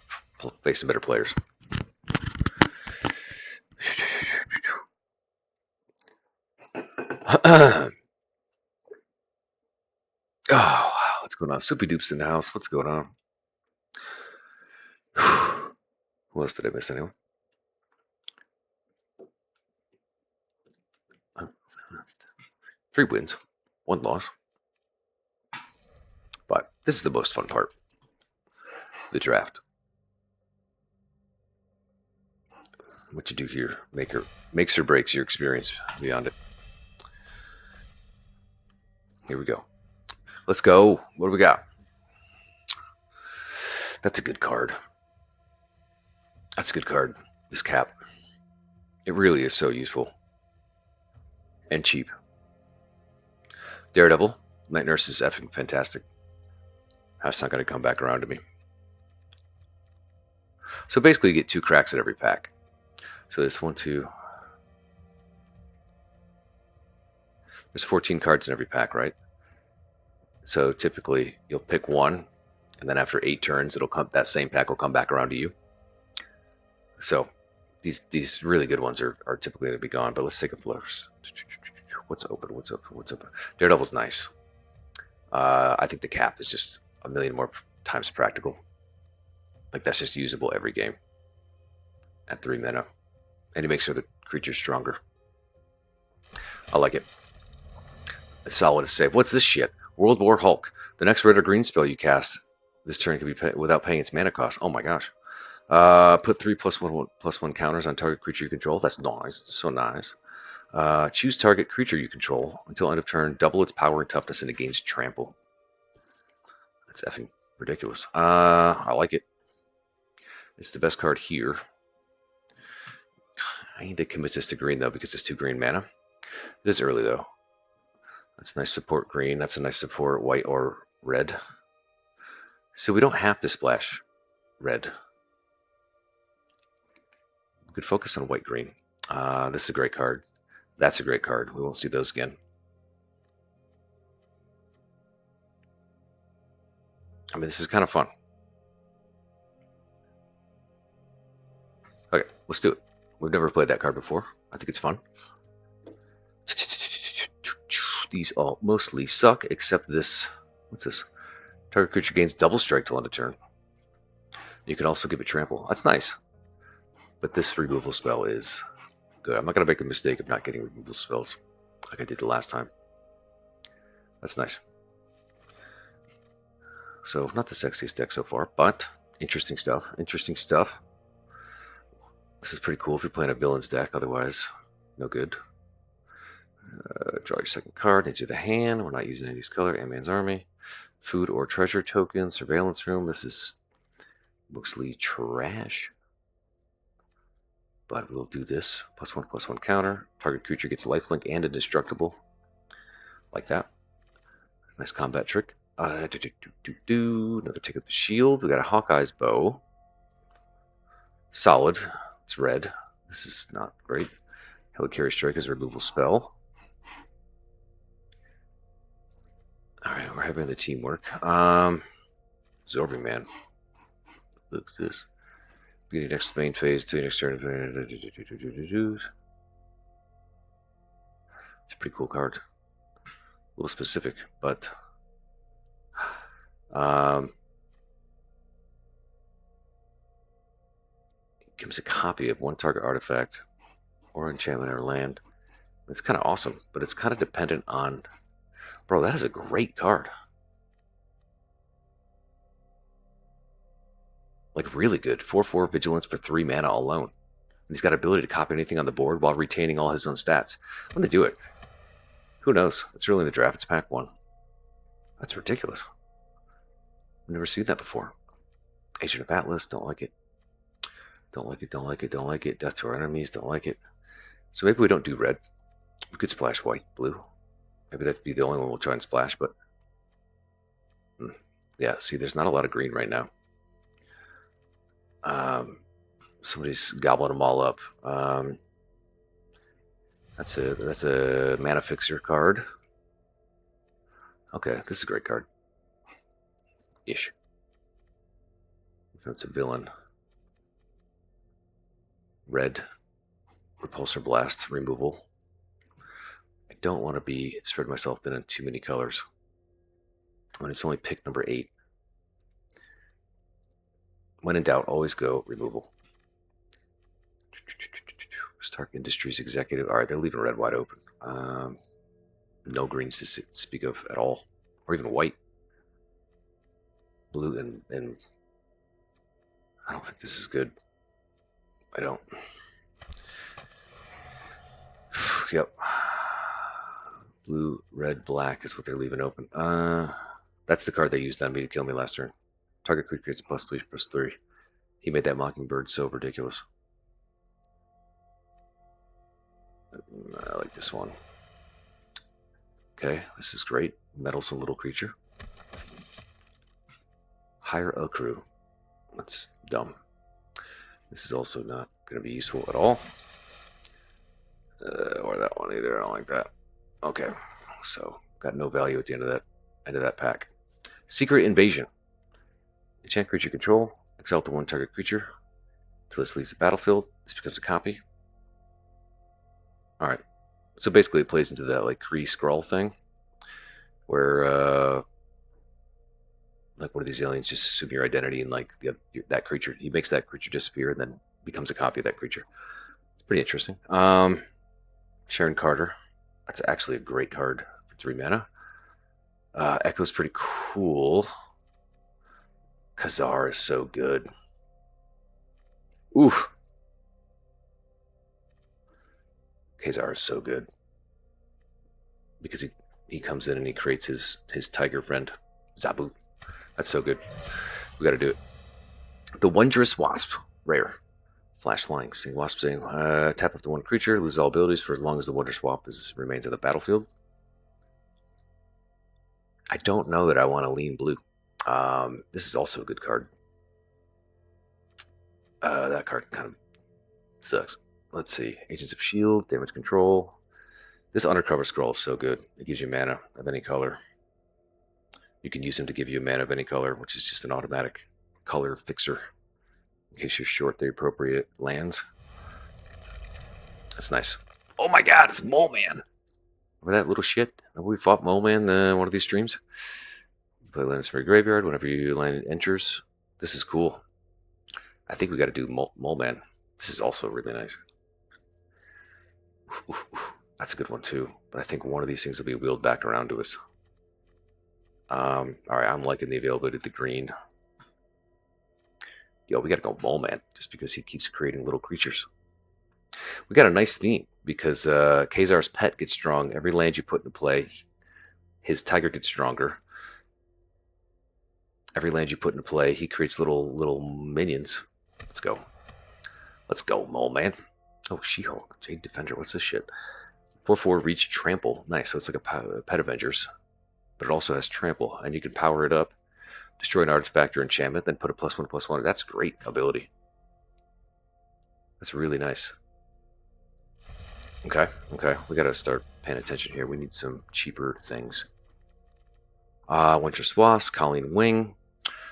facing better players. Oh, wow. What's going on? Soupy Doop's in the house. What's going on? Who else did I miss? Anyone? Oh, 3 wins, 1 loss. But this is the most fun part. The draft. What you do here makes or breaks your experience beyond it. Here we go. Let's go. What do we got? That's a good card. That's a good card. This cap. It really is so useful. And cheap. Daredevil. Night Nurse is effing fantastic. That's not going to come back around to me. So basically you get 2 cracks at every pack. So there's 1, 2. There's 14 cards in every pack, right? So typically you'll pick 1, and then after 8 turns, that same pack will come back around to you. So these really good ones are typically going to be gone. But let's take a first. What's open? What's open? What's open? Daredevil's nice. I think the cap is just a million more times practical. Like that's just usable every game at 3 mana, and it makes the creature stronger. I like it. It's solid to save. What's this shit? World War Hulk. The next red or green spell you cast this turn can be without paying its mana cost. Oh my gosh. Put 3+1/+1 counters on target creature you control. That's nice. So nice. Choose target creature you control until end of turn. Double its power and toughness and it gains trample. That's effing ridiculous. I like it. It's the best card here. I need to commit this to green though because it's 2 green mana. It is early though. That's nice support green. That's a nice support white or red. So we don't have to splash red. We could focus on white green. This is a great card. That's a great card. We won't see those again. I mean, this is kind of fun. Okay, let's do it. We've never played that card before. I think it's fun. These all mostly suck, except this. What's this? Target creature gains double strike till end of turn. You can also give it trample. That's nice. But this removal spell is good. I'm not going to make a mistake of not getting removal spells like I did the last time. That's nice. So, not the sexiest deck so far, but interesting stuff. Interesting stuff. This is pretty cool if you're playing a villains deck. Otherwise, no good. Draw your second card into the hand. We're not using any of these color. Ant-Man's Army. Food or treasure token. Surveillance room. This is mostly trash. But we'll do this. +1/+1 counter. Target creature gets lifelink and indestructible. Like that. Nice combat trick. Another take up the shield. We got a Hawkeye's bow. Solid. It's red. This is not great. Helicarrier Strike is a removal spell. Alright, we're having the teamwork. Absorbing Man. Looks this. Beginning next main phase, to next turn. It's a pretty cool card. A little specific, but it gives a copy of 1 target artifact or enchantment or land. It's kind of awesome, but it's kind of dependent on. Bro, that is a great card. Like really good. 4/4 vigilance for 3 mana alone. And he's got ability to copy anything on the board while retaining all his own stats. I'm gonna do it. Who knows? It's early in the draft. It's pack 1. That's ridiculous. I've never seen that before. Agent of Atlas, don't like it. Don't like it, don't like it, don't like it. Death to our enemies, don't like it. So maybe we don't do red. We could splash white, blue. Maybe that'd be the only one we'll try and splash, but yeah, see, there's not a lot of green right now. Somebody's gobbling them all up. That's a mana fixer card. Okay, this is a great card. Ish. It's a villain. Red. Repulsor Blast removal. I don't want to be spread myself thin in too many colors. When it's only pick number 8. When in doubt, always go removal. Stark Industries executive. All right, they're leaving red wide open. No greens to speak of at all, or even white. Blue and I don't think this is good. I don't. Yep. Blue, red, black is what they're leaving open. That's the card they used on me to kill me last turn. Target creature gets +3/+3. He made that Mockingbird so ridiculous. I like this one. Okay, this is great. Meddlesome little creature. Hire a crew. That's dumb. This is also not going to be useful at all. Or that one either. I don't like that. Okay, so got no value at the end of that pack. Secret Invasion. Enchant creature control. Exile to one target creature until this leaves the battlefield. This becomes a copy. All right. So basically, it plays into that like Kree Skrull thing, where like one of these aliens just assume your identity and like that creature. He makes that creature disappear and then becomes a copy of that creature. It's pretty interesting. Sharon Carter. That's actually a great card for 3 mana. Echo's pretty cool. Khazar is so good. Oof. Khazar is so good. Because he comes in and he creates his tiger friend, Zabu. That's so good. We got to do it. The Wondrous Wasp. Rare. Flash flying. Seeing Wasp saying, tap up to one creature, lose all abilities for as long as the Wondrous Wasp remains on the battlefield. I don't know that I want to lean blue. This is also a good card. That card kind of sucks. Let's see. Agents of S.H.I.E.L.D., damage control. This Undercover Scroll is so good. It gives you mana of any color. You can use him to give you a mana of any color, which is just an automatic color fixer. In case you're short the appropriate lands. That's nice. Oh my god, it's Mole Man! Remember that little shit? Remember we fought Mole Man in one of these streams? You play land for your graveyard whenever your land enters. This is cool. I think we got to do Mole Man. This is also really nice. That's a good one too. But I think one of these things will be wheeled back around to us. Alright, I'm liking the availability of the green. Yo, we got to go Mole Man just because he keeps creating little creatures. We got a nice theme because Khazar's pet gets strong. Every land you put into play, his tiger gets stronger. Every land you put into play, he creates little minions. Let's go. Let's go, Mole Man. Oh, She-Hulk. Jade Defender. What's this shit? 4/4 reach trample. Nice. So it's like a Pet Avengers. But it also has trample. And you can power it up, destroy an artifact or enchantment, then put a +1/+1. That's great ability. That's really nice. Okay. We got to start paying attention here. We need some cheaper things. Wondrous Wasp, Colleen Wing.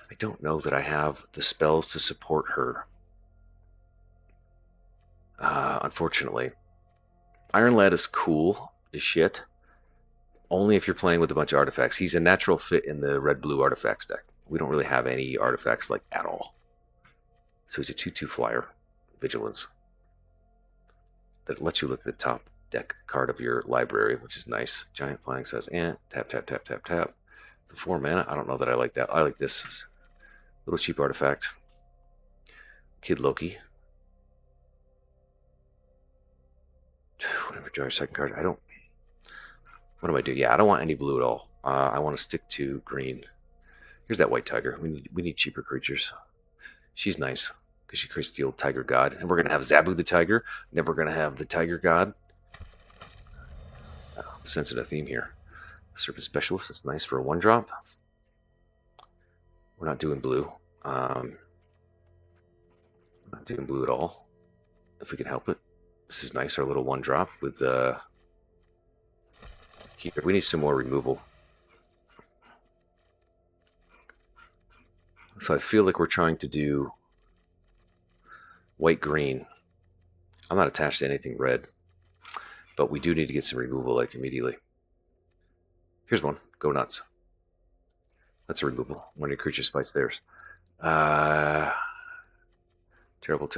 I don't know that I have the spells to support her. Unfortunately. Iron Lad is cool as shit. Only if you're playing with a bunch of artifacts. He's a natural fit in the red-blue artifacts deck. We don't really have any artifacts like at all. So he's a 2/2 flyer. Vigilance. That lets you look at the top deck card of your library, which is nice. Giant Flying says, tap. For 4 mana, I don't know that I like that. I like this little cheap artifact. Kid Loki. Whatever, draw your second card. What do I do? Yeah, I don't want any blue at all. I want to stick to green. Here's that white tiger. We need cheaper creatures. She's nice because she creates the old tiger god. And we're going to have Zabu the tiger. And then we're going to have the tiger god. Sensing a theme here. Serpent Specialist. That's nice for a 1-drop. We're not doing blue. Not doing blue at all. If we can help it. This is nice. Our little 1-drop with here. We need some more removal. So I feel like we're trying to do white-green. I'm not attached to anything red. But we do need to get some removal like immediately. Here's one. Go nuts. That's a removal. One of your creatures fights theirs. Terrible.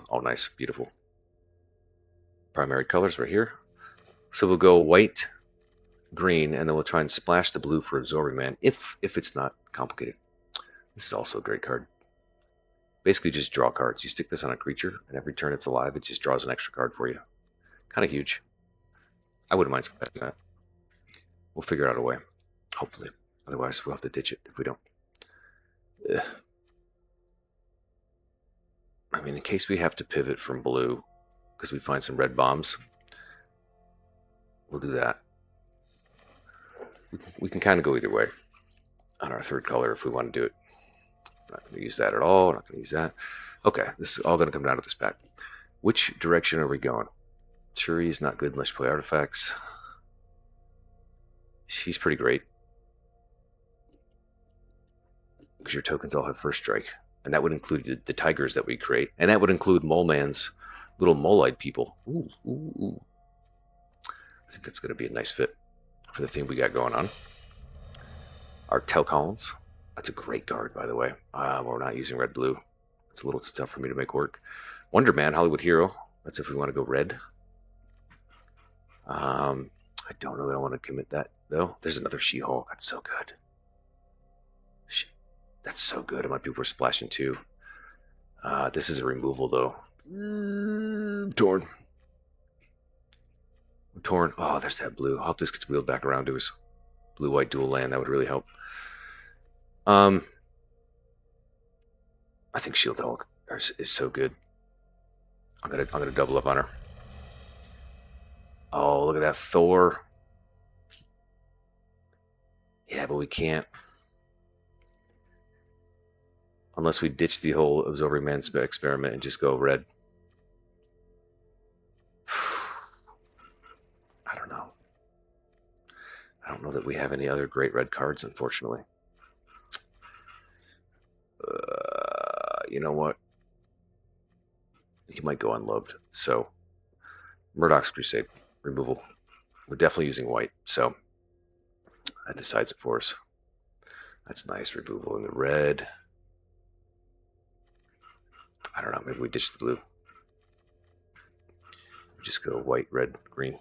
Oh, nice. Beautiful. primary colors right here. So we'll go white, green, and then we'll try and splash the blue for Absorbing Man if it's not complicated. This is also a great card. Basically just draw cards. You stick this on a creature, and every turn it's alive, it just draws an extra card for you. Kind of huge. I wouldn't mind splashing that. We'll figure out a way, hopefully. Otherwise, we'll have to ditch it if we don't. Ugh. I mean, in case we have to pivot from blue because we find some red bombs, we'll do that. We can kind of go either way on our third color if we want to do it. Not going to use that at all. Not going to use that. Okay, this is all going to come down to this pack. Which direction are we going? Shuri is not good unless you play artifacts. She's pretty great because your tokens all have first strike, and that would include the tigers that we create, and that would include Mole Man's little mole-eyed people. Ooh, ooh, ooh. I think that's going to be a nice fit for the theme we got going on. Our Telcons. That's a great card, by the way. We're not using red-blue. It's a little too tough for me to make work. Wonder Man, Hollywood Hero. That's if we want to go red. I don't know that I want to commit that, though. There's another She-Hulk. That's so good. That's so good. It might be worth splashing, too. This is a removal, though. Torn. Torn. Oh, there's that blue. I hope this gets wheeled back around to us. Blue-white dual land. That would really help. I think Shield Hulk is so good. I'm gonna double up on her. Oh, look at that Thor. Yeah, but we can't. Unless we ditch the whole Absorbing Man experiment and just go red. I don't know. I don't know that we have any other great red cards, unfortunately. You know what? He might go unloved. So, Murdoch's Crusade removal. We're definitely using white, so that decides it for us. That's nice removal in the red. I don't know. Maybe we ditch the blue. We just go white, red, green,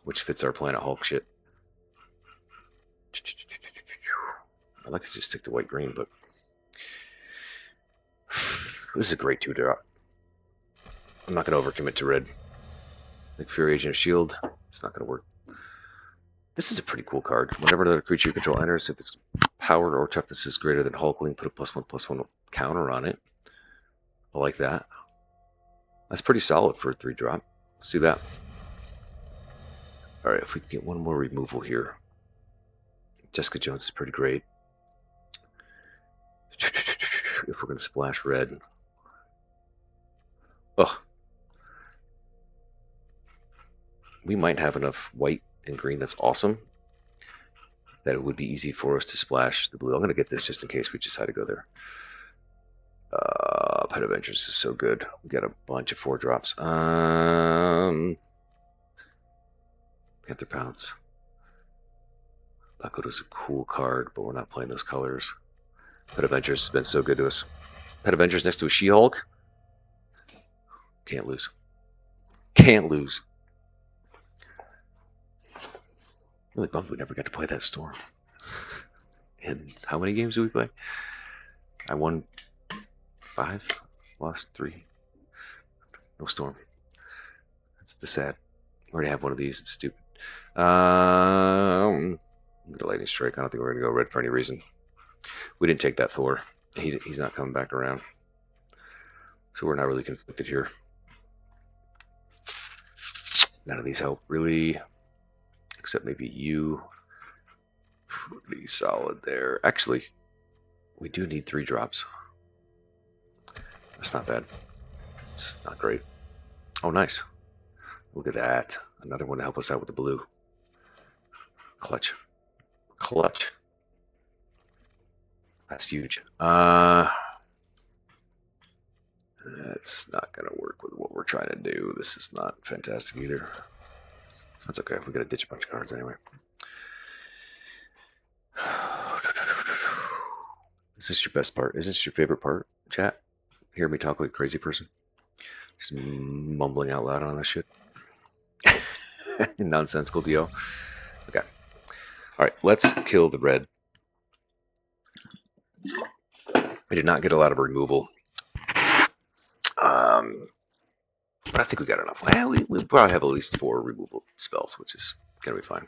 which fits our Planet Hulk shit. I'd like to just stick to white, green, but this is a great 2-drop. I'm not going to overcommit to red. Like Fury Agent of S.H.I.E.L.D. It's not going to work. This is a pretty cool card. Whenever another creature you control enters, if its power or toughness is greater than Hulkling, put a +1/+1 counter on it. I like that. That's pretty solid for a 3-drop. Let's do that. Alright, if we can get one more removal here. Jessica Jones is pretty great. If we're going to splash red. Oh. We might have enough white and green that's awesome that it would be easy for us to splash the blue. I'm going to get this just in case we decide to go there. Pet Avengers is so good. We got a bunch of 4-drops. Panther Pounce. Bakuto's a cool card, but we're not playing those colors. Pet Avengers has been so good to us. Pet Avengers next to a She-Hulk. Can't lose. Can't lose. Really bummed we never got to play that Storm. And how many games do we play? I won 5, lost 3. No Storm. That's the sad. We already have one of these. It's stupid. The Lightning Strike. I don't think we're going to go red for any reason. We didn't take that Thor. He's not coming back around. So we're not really conflicted here. None of these help, really. Except maybe you. Pretty solid there. Actually, we do need 3-drops. That's not bad. It's not great. Oh, nice. Look at that. Another one to help us out with the blue. Clutch. Clutch. That's huge. That's not going to work with what we're trying to do. This is not fantastic either. That's okay. We're going to ditch a bunch of cards anyway. Is this your best part? Is this your favorite part, chat? Hear me talk like a crazy person? Just mumbling out loud on this shit. Nonsensical deal. Okay. All right, let's kill the red. I did not get a lot of removal. But I think we got enough. Well, we probably have at least 4 removal spells, which is going to be fine.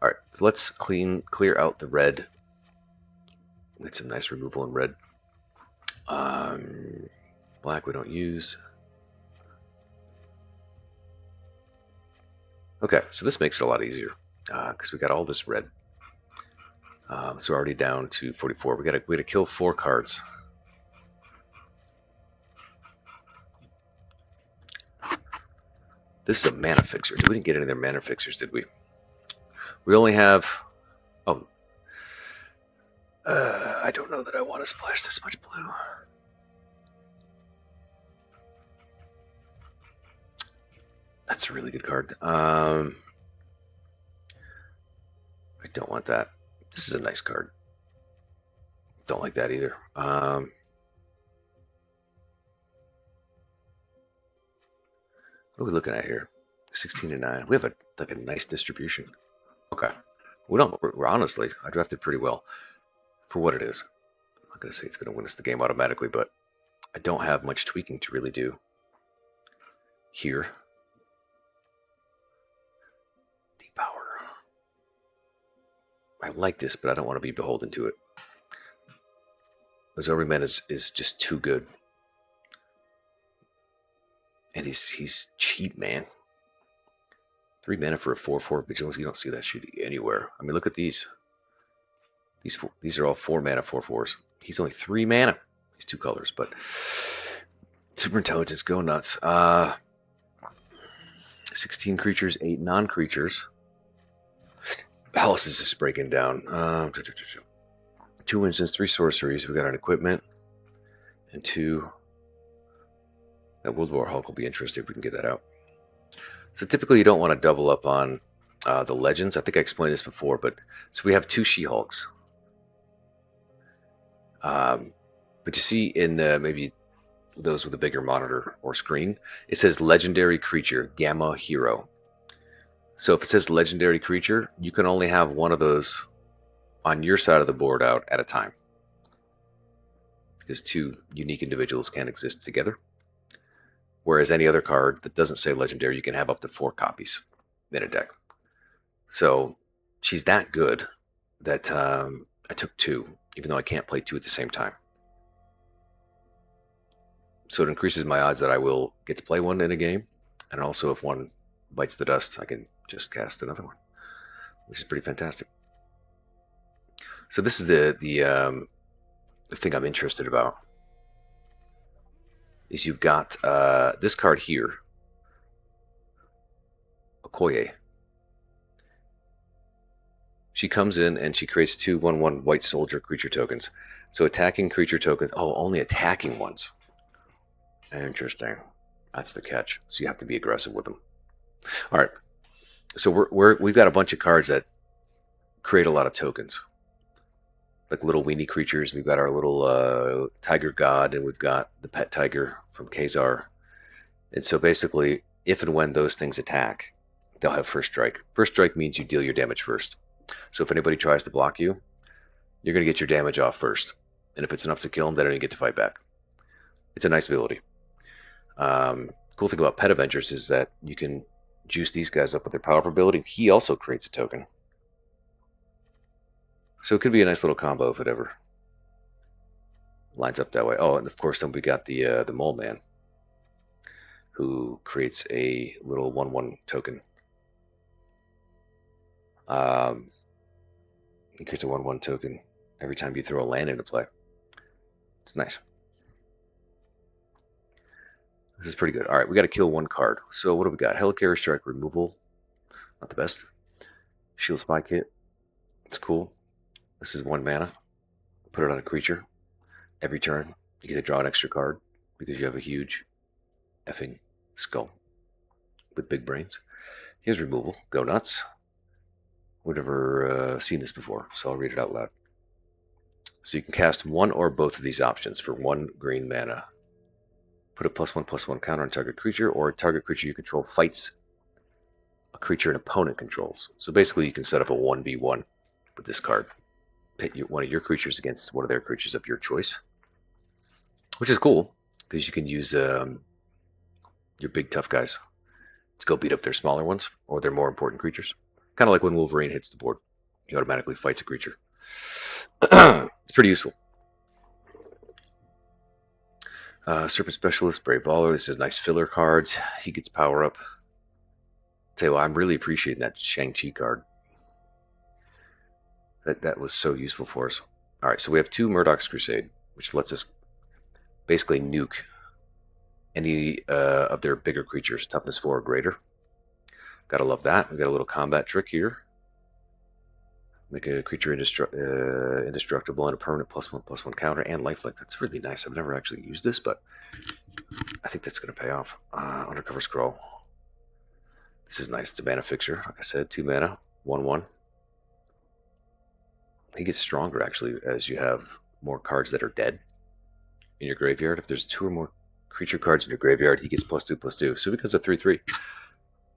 All right, so let's clear out the red. Get some nice removal in red. Black we don't use. Okay, so this makes it a lot easier because we got all this red. So we're already down to 44. We got to kill 4 cards. This is a mana fixer. We didn't get any of their mana fixers, did we? We only have... Oh. I don't know that I want to splash this much blue. That's a really good card. I don't want that. This is a nice card. Don't like that either. What are we looking at here? 16 and 9. We have like a nice distribution. Okay. We're honestly, I drafted pretty well for what it is. I'm not going to say it's going to win us the game automatically, but I don't have much tweaking to really do here. Deep power. I like this, but I don't want to be beholden to it. His Overman is just too good. And he's cheap, man. 3 mana for a 4/4 vigilance. You don't see that shit anywhere. I mean, look at these. These are all 4 mana 4/4s. He's only 3 mana. He's 2 colors, but super intelligence, go nuts. 16 creatures, 8 non-creatures. House is just breaking down. 2 instants, 3 sorceries. We got an equipment and 2. That World War Hulk will be interesting if we can get that out. So typically you don't want to double up on the legends. I think I explained this before, but so we have 2 She-Hulks. But you see in maybe those with a bigger monitor or screen, it says legendary creature, Gamma Hero. So if it says legendary creature, you can only have one of those on your side of the board out at a time. Because 2 unique individuals can't exist together. Whereas any other card that doesn't say legendary, you can have up to 4 copies in a deck. So she's that good that I took 2, even though I can't play 2 at the same time. So it increases my odds that I will get to play 1 in a game. And also if 1 bites the dust, I can just cast another one, which is pretty fantastic. So this is the thing I'm interested about. Is you've got this card here, Okoye. She comes in and she creates 2 1/1 white soldier creature tokens. So attacking creature tokens. Oh, only attacking ones. Interesting. That's the catch. So you have to be aggressive with them. All right. So we've got a bunch of cards that create a lot of tokens, like little weenie creatures. We've got our little tiger god, and we've got the pet tiger from Khazar. And so basically, if and when those things attack, they'll have first strike. First strike means you deal your damage first. So if anybody tries to block you, you're going to get your damage off first. And if it's enough to kill them, they don't even get to fight back. It's a nice ability. Cool thing about Pet Avengers is that you can juice these guys up with their power ability. He also creates a token. So it could be a nice little combo if it ever lines up that way. Oh, and of course then we got the Mole Man, who creates a little 1/1 token. He creates a 1/1 token every time you throw a land into play. It's nice. This is pretty good. All right, we got to kill 1 card. So what do we got? Helicarrier Strike removal. Not the best. Shield Spy Kit. It's cool. This is 1 mana. Put it on a creature. Every turn, you get to draw an extra card because you have a huge effing skull with big brains. Here's removal. Go nuts. We've never seen this before, so I'll read it out loud. So you can cast 1 or both of these options for 1 green mana Put a +1/+1 counter on target creature, or target creature you control fights a creature an opponent controls. So basically you can set up a 1v1 with this card. Pit one of your creatures against one of their creatures of your choice, which is cool because you can use your big tough guys to go beat up their smaller ones or their more important creatures. Kind of like when Wolverine hits the board, he automatically fights a creature. It's pretty useful. Serpent Specialist, Brave Baller. This is nice filler cards. He gets power up. Tell you what, I'm really appreciating that Shang-Chi card. That was so useful for us. All right, so we have 2 Murdoch's Crusade, which lets us basically nuke any of their bigger creatures, toughness 4 or greater. Gotta love that. We got a little combat trick here. Make a creature indestructible and a permanent +1/+1 counter and lifelink. That's really nice. I've never actually used this, but I think that's going to pay off. Undercover Scroll. This is nice. It's a mana fixer. Like I said, 2 mana, 1/1. He gets stronger, actually, as you have more cards that are dead in your graveyard. If there's 2 or more creature cards in your graveyard, he gets +2/+2. So he becomes a 3/3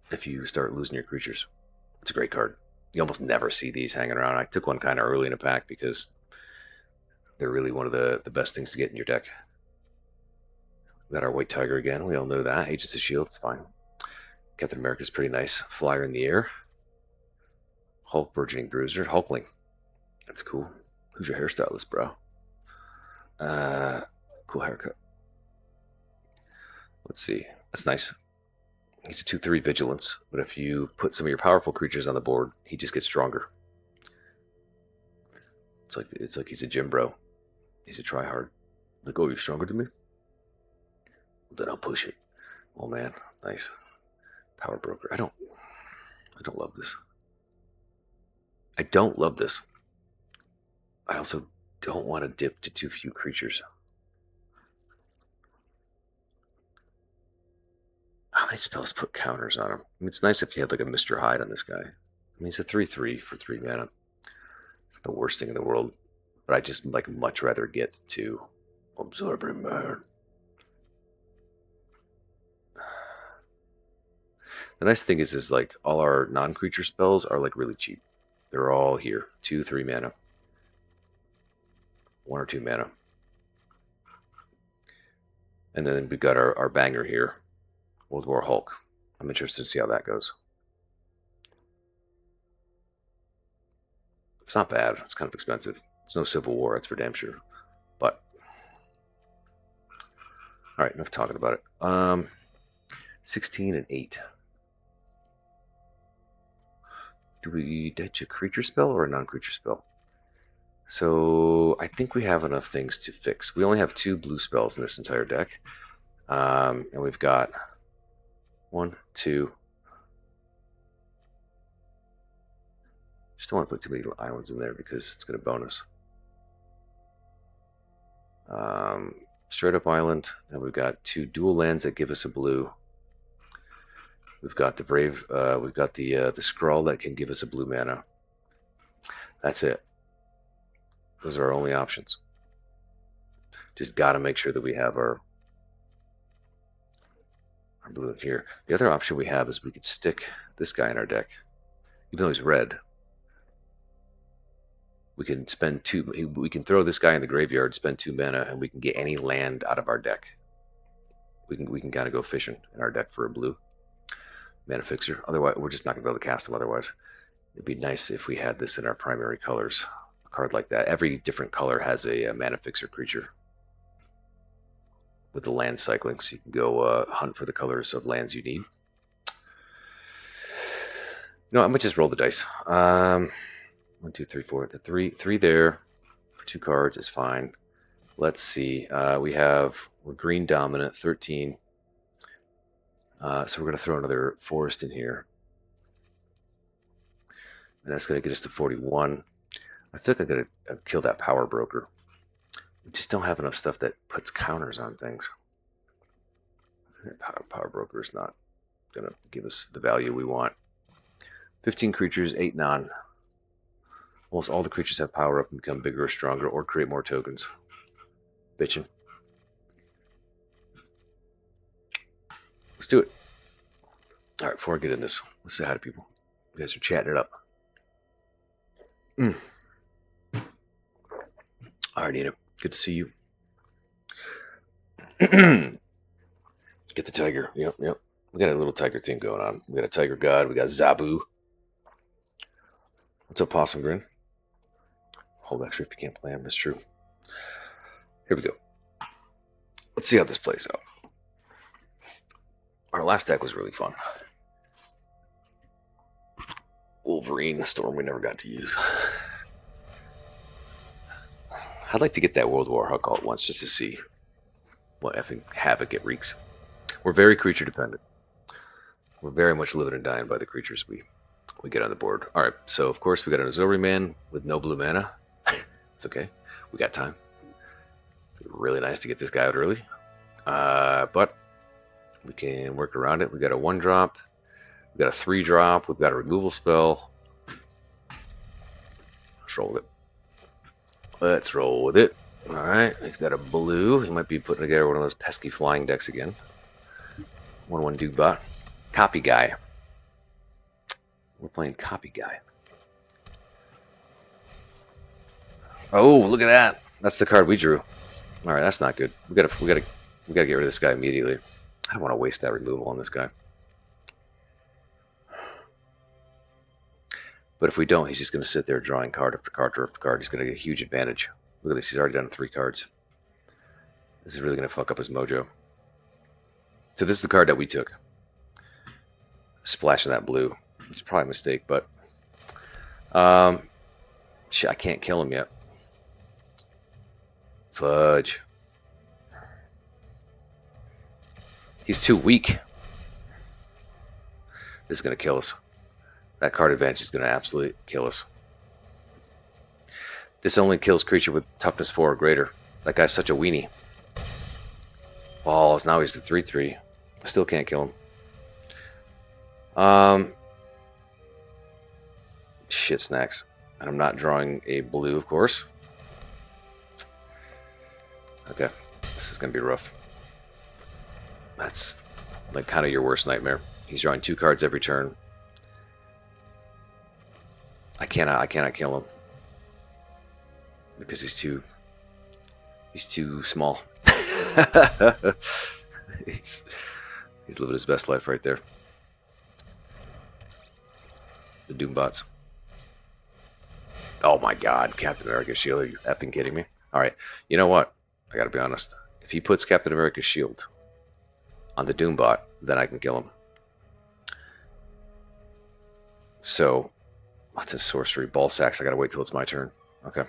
if you start losing your creatures. It's a great card. You almost never see these hanging around. I took one kind of early in a pack because they're really one of the best things to get in your deck. We got our White Tiger again. We all know that. Agents of S.H.I.E.L.D. It's fine. Captain America's pretty nice. Flyer in the air. Hulk, Burgeoning Bruiser. Hulkling. That's cool. Who's your hairstylist, bro? Cool haircut. Let's see. That's nice. He's a 2/3 vigilance, but if you put some of your powerful creatures on the board, he just gets stronger. It's like he's a gym bro. He's a tryhard. Like, oh, you're stronger than me? Well, then I'll push it. Oh man, nice. Power broker. I don't love this. I don't love this. I also don't want to dip to too few creatures. How many spells put counters on him? I mean, it's nice if you had like a Mr. Hyde on this guy. I mean, he's a 3/3 for 3 mana. It's the worst thing in the world. But I just like much rather get to Absorbing Man. The nice thing is like all our non-creature spells are like really cheap. They're all here. 2/3 mana. 1 or 2 mana. And then we've got our banger here. World War Hulk. I'm interested to see how that goes. It's not bad. It's kind of expensive. It's no Civil War, that's for damn sure. But all right, enough talking about it. 16 and 8. Do we ditch a creature spell or a non-creature spell? So I think we have enough things to fix. We only have 2 blue spells in this entire deck. And we've got 1, 2. Just don't want to put too many islands in there because it's going to bonus. Straight up island, and we've got 2 dual lands that give us a blue. We've got the brave. We've got the scroll that can give us a blue mana. That's it. Those are our only options. Just got to make sure that we have our blue in here. The other option we have is we could stick this guy in our deck, even though he's red. We can spend 2. We can throw this guy in the graveyard, spend 2 mana, and we can get any land out of our deck. We can kind of go fishing in our deck for a blue mana fixer. Otherwise, we're just not going to be able to cast them. Otherwise, it'd be nice if we had this in our primary colors. A card like that. Every different color has a mana fixer creature with the land cycling, so you can go hunt for the colors of lands you need. No, I might just roll the dice. 1, 2, 3, 4. The three there for 2 cards is fine. Let's see. We're green dominant, 13. So we're going to throw another forest in here. And that's going to get us to 41. I feel like I'm going to kill that power broker. We just don't have enough stuff that puts counters on things. That power broker is not going to give us the value we want. 15 creatures, 8 non. Almost all the creatures have power up and become bigger or stronger or create more tokens. Bitchin'. do it. All right, before I get in this, let's say hi to people. You guys are chatting it up. All right, Nina. Good to see you. Get the tiger. Yep. We got a little tiger thing going on. We got a tiger god. We got Zabu. What's up, Possum Grin? Hold extra if you can't play him. That's true. Here we go. Let's see how this plays out. Our last deck was really fun. Wolverine Storm we never got to use. I'd like to get that World War Huck all at once just to see what effing havoc it wreaks. We're very creature dependent. We're very much living and dying by the creatures we get on the board. All right, so of course we got an Azori man with no blue mana. It's okay. We got time. Really nice to get this guy out early. But we can work around it. We got a 1-drop. We got a 3-drop. We've got a removal spell. Let's roll with it. Let's roll with it. All right. He's got a blue. He might be putting together one of those pesky flying decks again. 1/1 Doogbot. Copy guy. We're playing copy guy. Oh, look at that. That's the card we drew. All right, that's not good. We gotta get rid of this guy immediately. I don't want to waste that removal on this guy. But if we don't, he's just going to sit there drawing card after card after card. He's going to get a huge advantage. Look at this. He's already done 3 cards. This is really going to fuck up his mojo. So this is the card that we took. Splashing that blue. It's probably a mistake, but shit, I can't kill him yet. Fudge. He's too weak. This is going to kill us. That card advantage is going to absolutely kill us. This only kills creature with toughness 4 or greater. That guy's such a weenie. Balls. Now he's the 3/3. I still can't kill him. Shit snacks. And I'm not drawing a blue, of course. Okay. This is going to be rough. That's like kind of your worst nightmare. He's drawing 2 cards every turn. I cannot kill him. Because he's too small. He's living his best life right there. The Doombots. Oh my god, Captain America's Shield. Are you effing kidding me? Alright, you know what? I gotta be honest. If he puts Captain America's Shield on the Doombot, then I can kill him. So, what's a sorcery? Ball sacks. I gotta wait till it's my turn. Okay.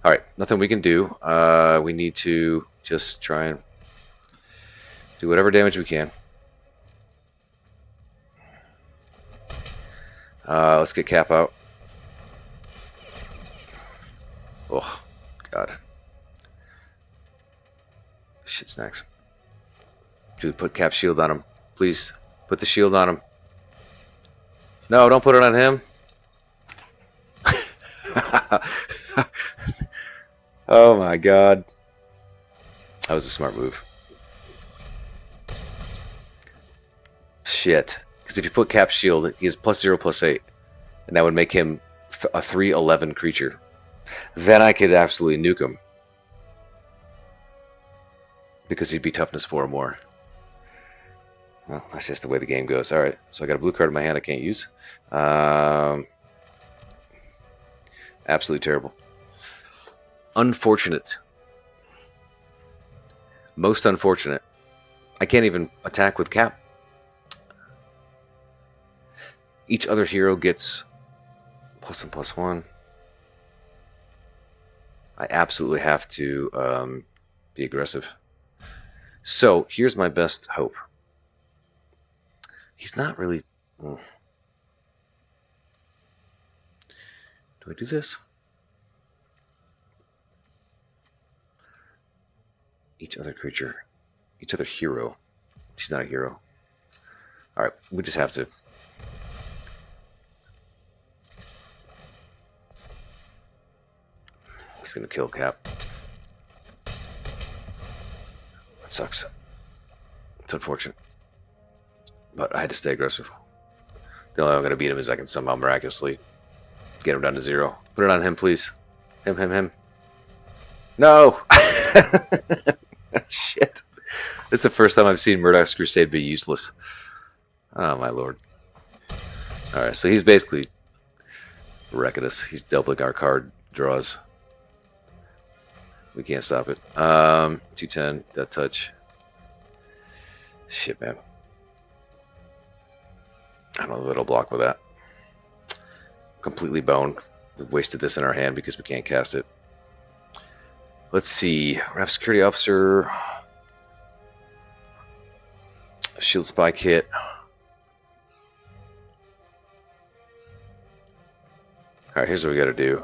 Alright, nothing we can do. We need to just try and do whatever damage we can. Let's get Cap out. Oh, God. Shit snacks. Dude, put Cap shield on him. Please, put the shield on him. No, don't put it on him. Oh my god. That was a smart move. Shit. Because if you put Cap shield, he has +0/+8. And that would make him a 3/11 creature. Then I could absolutely nuke him. Because he'd be toughness 4 or more. Well, that's just the way the game goes. Alright, so I got a blue card in my hand I can't use. Absolutely terrible. Unfortunate. Most unfortunate. I can't even attack with Cap. Each other hero gets +1/+1. I absolutely have to be aggressive. So, here's my best hope. He's not really... Do I do this? Each other creature. Each other hero. She's not a hero. Alright, we just have to... He's gonna kill Cap. That sucks. It's unfortunate. but I had to stay aggressive. The only way I'm going to beat him is I can somehow miraculously get him down to 0. Put it on him, please. Him. No! Shit. This is the first time I've seen Murdoch's Crusade be useless. Oh, my lord. Alright, so he's basically wrecking us. He's doubling our card draws. We can't stop it. 210, Death Touch. Shit, man. I don't know that I'll block with that. Completely boned. We've wasted this in our hand because we can't cast it. Let's see. We have Security Officer. Shield Spy Kit. Alright, here's what we gotta do.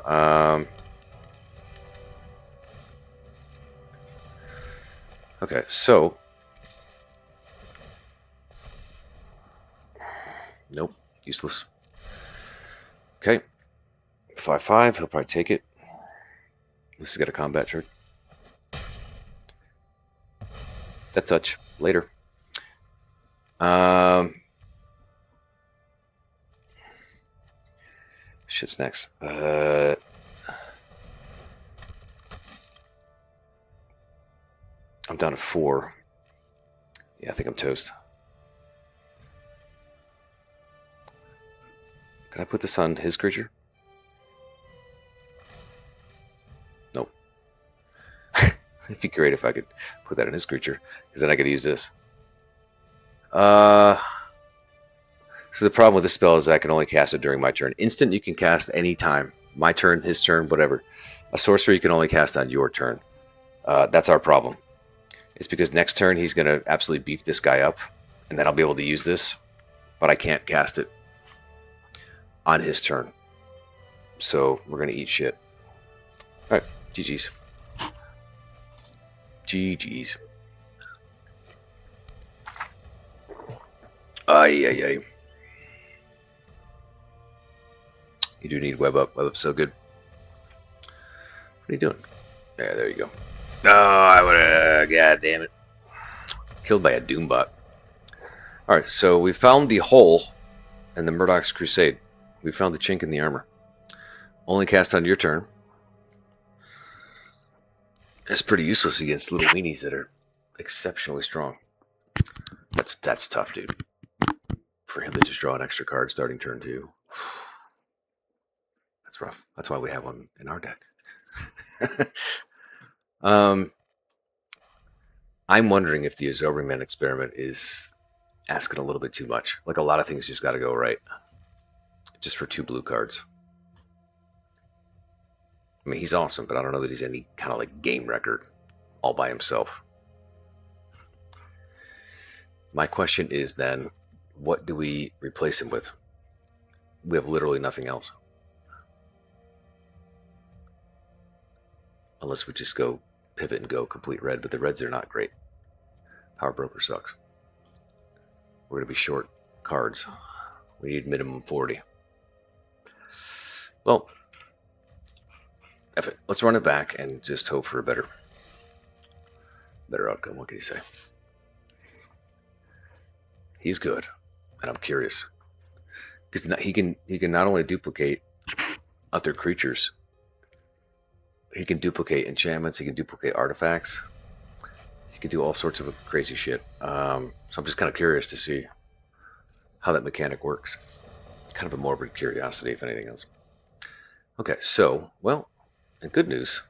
Okay, so. Nope, useless. Okay. 5/5, he'll probably take it. This has got a combat trick. Death Touch, later. Shit's next. I'm down to 4. Yeah, I think I'm toast. Can I put this on his creature? Nope. It'd be great if I could put that in his creature, because then I could use this. So the problem with this spell is I can only cast it during my turn. Instant you can cast any time. My turn, his turn, whatever. A sorcery you can only cast on your turn. That's our problem. It's because next turn he's going to absolutely beef this guy up, and then I'll be able to use this, but I can't cast it on his turn. So we're going to eat shit. Alright, GG's. GG's. Ay. You do need web up. Web up's so good. What are you doing? Yeah, there you go. Oh, I would have... God damn it. Killed by a Doombot. Alright, so we found the hole in the Murdoch's Crusade. We found the chink in the armor. Only cast on your turn. That's pretty useless against little weenies that are exceptionally strong. That's tough, dude. For him to just draw an extra card starting turn 2. That's rough. That's why we have one in our deck. I'm wondering if the Azorbiman experiment is asking a little bit too much. Like, a lot of things just got to go right. Just for 2 blue cards. I mean, he's awesome, but I don't know that he's any kind of like game record all by himself. My question is then, what do we replace him with? We have literally nothing else. Unless we just go pivot and go complete red, but the reds are not great. Power Broker sucks. We're going to be short cards. We need minimum 40. Well, F it. Let's run it back and just hope for a better outcome. What can you say? He's good, and I'm curious because he can not only duplicate other creatures, he can duplicate enchantments, he can duplicate artifacts, he can do all sorts of crazy shit. So I'm just kind of curious to see how that mechanic works. Kind of a morbid curiosity, if anything else. Okay, so, well, and good news,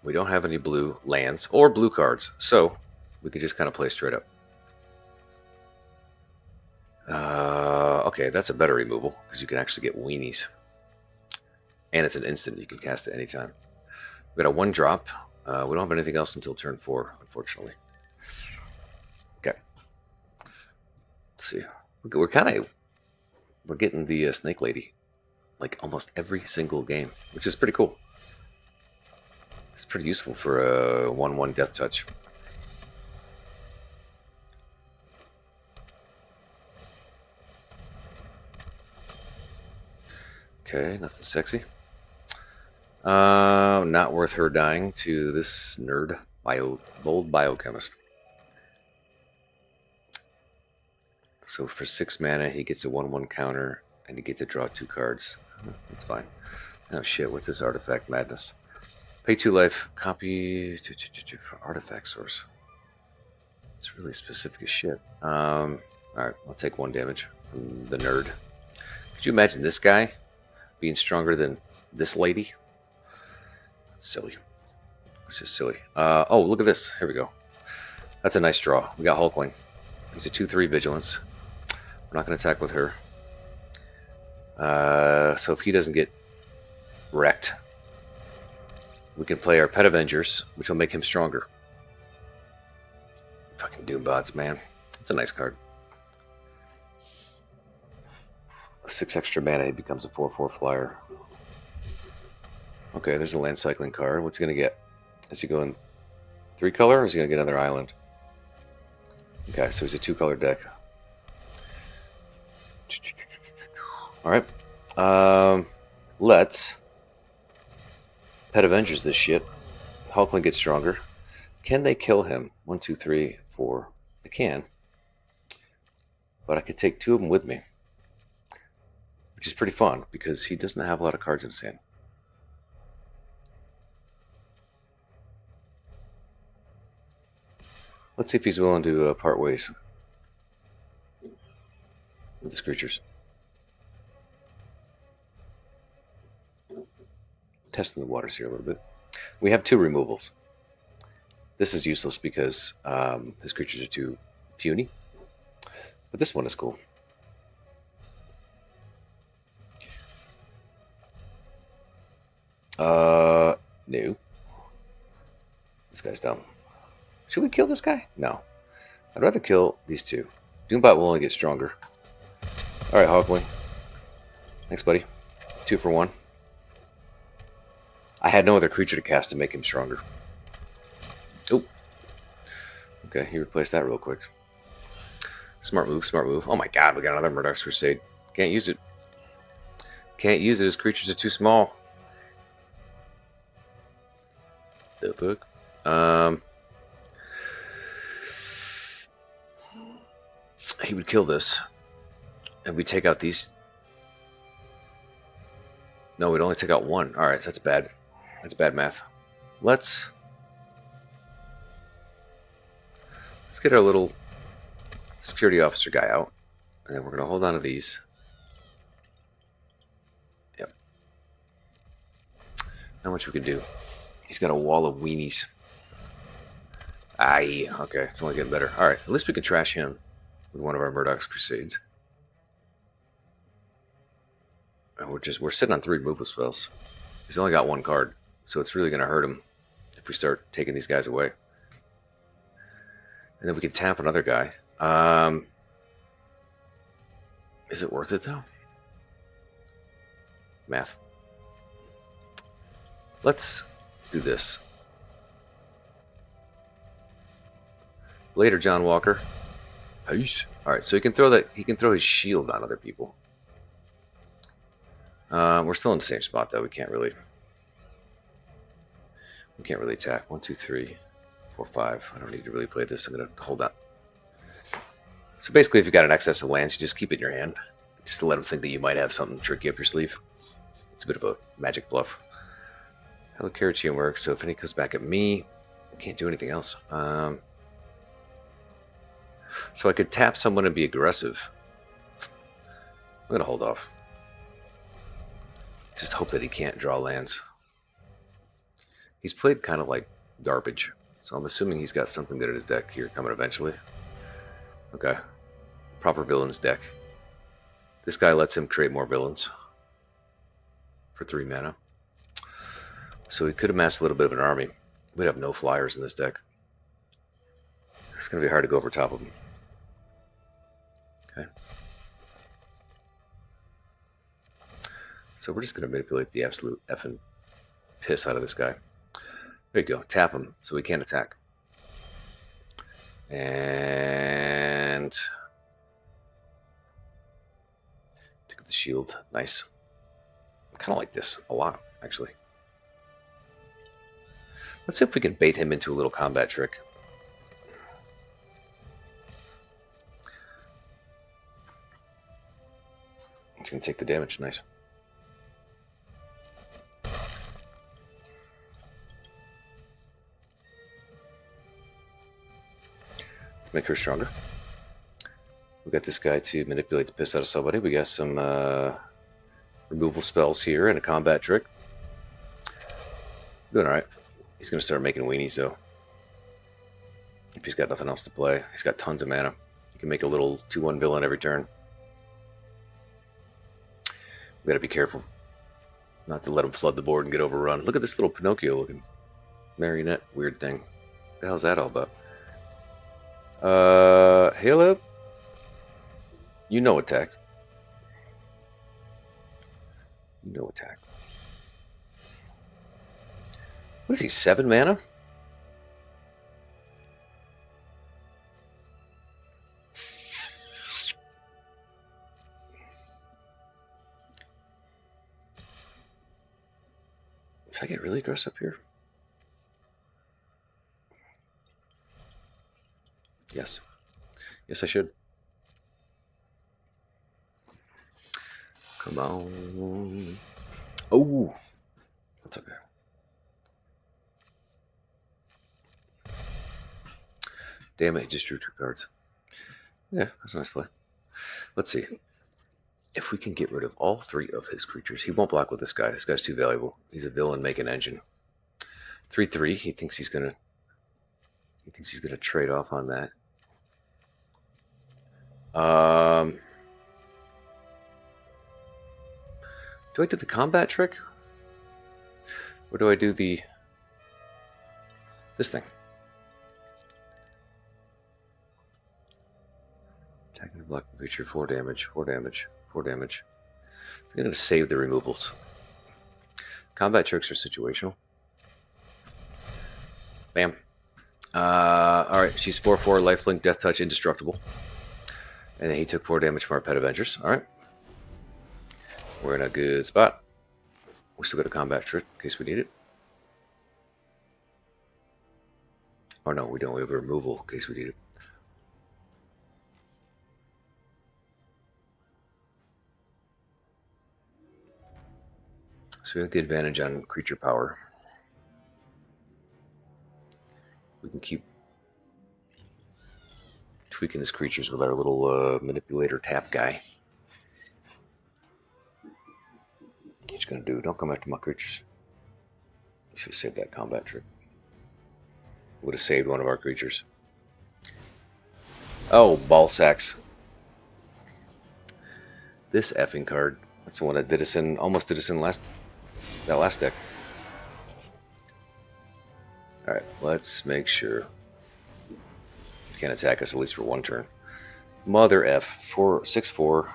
we don't have any blue lands or blue cards, so we can just kind of play straight up. Okay, that's a better removal, because you can actually get weenies. And it's an instant, you can cast it anytime. We've got a 1-drop. We don't have anything else until turn 4, unfortunately. Okay. Let's see. We're getting the Snake Lady, like, almost every single game, which is pretty cool. It's pretty useful for a 1/1 Death Touch. Okay, nothing sexy. Not worth her dying to this nerd, bold biochemist. So for 6 mana, he gets a 1/1 counter, and you get to draw 2 cards. That's fine. Oh shit, what's this artifact madness? Pay 2 life, copy for artifact source. It's really specific as shit. Alright, I'll take 1 damage from the nerd. Could you imagine this guy being stronger than this lady? Silly. It's just silly. Oh, look at this. Here we go. That's a nice draw. We got Hulkling. He's a 2/3 vigilance. We're not going to attack with her. So if he doesn't get wrecked, we can play our Pet Avengers, which will make him stronger. Fucking Doombots, man. It's a nice card. 6 extra mana, he becomes a 4/4 flyer. Okay, there's a land cycling card. What's he going to get? Is he going 3 color, or is he going to get another island? Okay, so he's a 2 color deck. Alright. Let's Pet Avengers this shit. Hulkling gets stronger. Can they kill him? 1, 2, 3, 4. They can. But I could take 2 of them with me. Which is pretty fun, because he doesn't have a lot of cards in his hand. Let's see if he's willing to part ways with his creatures. Testing the waters here a little bit. We have 2 removals. This is useless because his creatures are too puny. But this one is cool. No. This guy's dumb. Should we kill this guy? No. I'd rather kill these 2. Doombot will only get stronger. Alright, Hulkling. Thanks, buddy. 2 for 1. I had no other creature to cast to make him stronger. Oh. Okay, he replaced that real quick. Smart move, smart move. Oh my god, we got another Murdoch's Crusade. Can't use it. Can't use it, his creatures are too small. The fuck? He would kill this. And we take out these. No, we'd only take out 1. Alright, that's bad. That's bad math. Let's get our little security officer guy out. And then we're going to hold on to these. Yep. Not much we can do. He's got a wall of weenies. Aye, okay, it's only getting better. Alright, at least we can trash him with one of our Murdoch's Crusades. And we're sitting on 3 removal spells. He's only got 1 card, so it's really gonna hurt him if we start taking these guys away. And then we can tap another guy. Is it worth it though? Math. Let's do this. Later, John Walker. Peace. Alright, so he can throw that. He can throw his shield on other people. We're still in the same spot though. We can't really attack. 1, 2, 3, 4, 5. I don't need to really play this. I'm gonna hold on. So basically, if you got an excess of lands, you just keep it in your hand, just to let them think that you might have something tricky up your sleeve. It's a bit of a magic bluff. Hello, Karachian works. So if any comes back at me, I can't do anything else. So I could tap someone and be aggressive. I'm gonna hold off. Just hope that he can't draw lands. He's played kind of like garbage, so I'm assuming he's got something good in his deck here coming eventually. Okay. Proper villains deck. This guy lets him create more villains for 3 mana. So he could amass a little bit of an army. We'd have no flyers in this deck. It's going to be hard to go over top of him. Okay. So we're just going to manipulate the absolute effing piss out of this guy. There you go. Tap him so he can't attack. And take up the shield. Nice. I kind of like this a lot, actually. Let's see if we can bait him into a little combat trick. It's going to take the damage. Nice. Let's make her stronger. We got this guy to manipulate the piss out of somebody. We got some removal spells here and a combat trick. Doing alright. He's going to start making weenies, though. If he's got nothing else to play. He's got tons of mana. He can make a little 2-1 villain every turn. We gotta be careful not to let him flood the board and get overrun. Look at this little Pinocchio looking marionette weird thing. What the hell's that all about? Halo? You know attack. You know attack. What is he, 7 mana? Should I get really aggressive here? Yes. Yes, I should. Come on. Oh, that's okay. Damn it, he just drew 2 cards. Yeah, that's a nice play. Let's see. If we can get rid of all 3 of his creatures, he won't block with this guy. This guy's too valuable. He's a villain, make an engine. 3/3. He thinks he's gonna trade off on that. Do I do the combat trick, or do I do this thing? Attacking the block creature, 4 damage, 4 damage. 4 damage. I'm going to save the removals. Combat tricks are situational. Bam. Alright, she's 4/4, lifelink, death touch, indestructible. And then he took 4 damage from our Pet Avengers. Alright. We're in a good spot. We still got a combat trick in case we need it. Or no, we don't. We have a removal in case we need it. So we have the advantage on creature power. We can keep tweaking his creatures with our little manipulator tap guy. What you gonna do? Don't come after my creatures. I should have saved that combat trick. Would have saved one of our creatures. Oh, ball sacks. This effing card. That's the one that did us in, almost did us in last deck. Alright, let's make sure you can't attack us at least for 1 turn. Mother F, 6/4.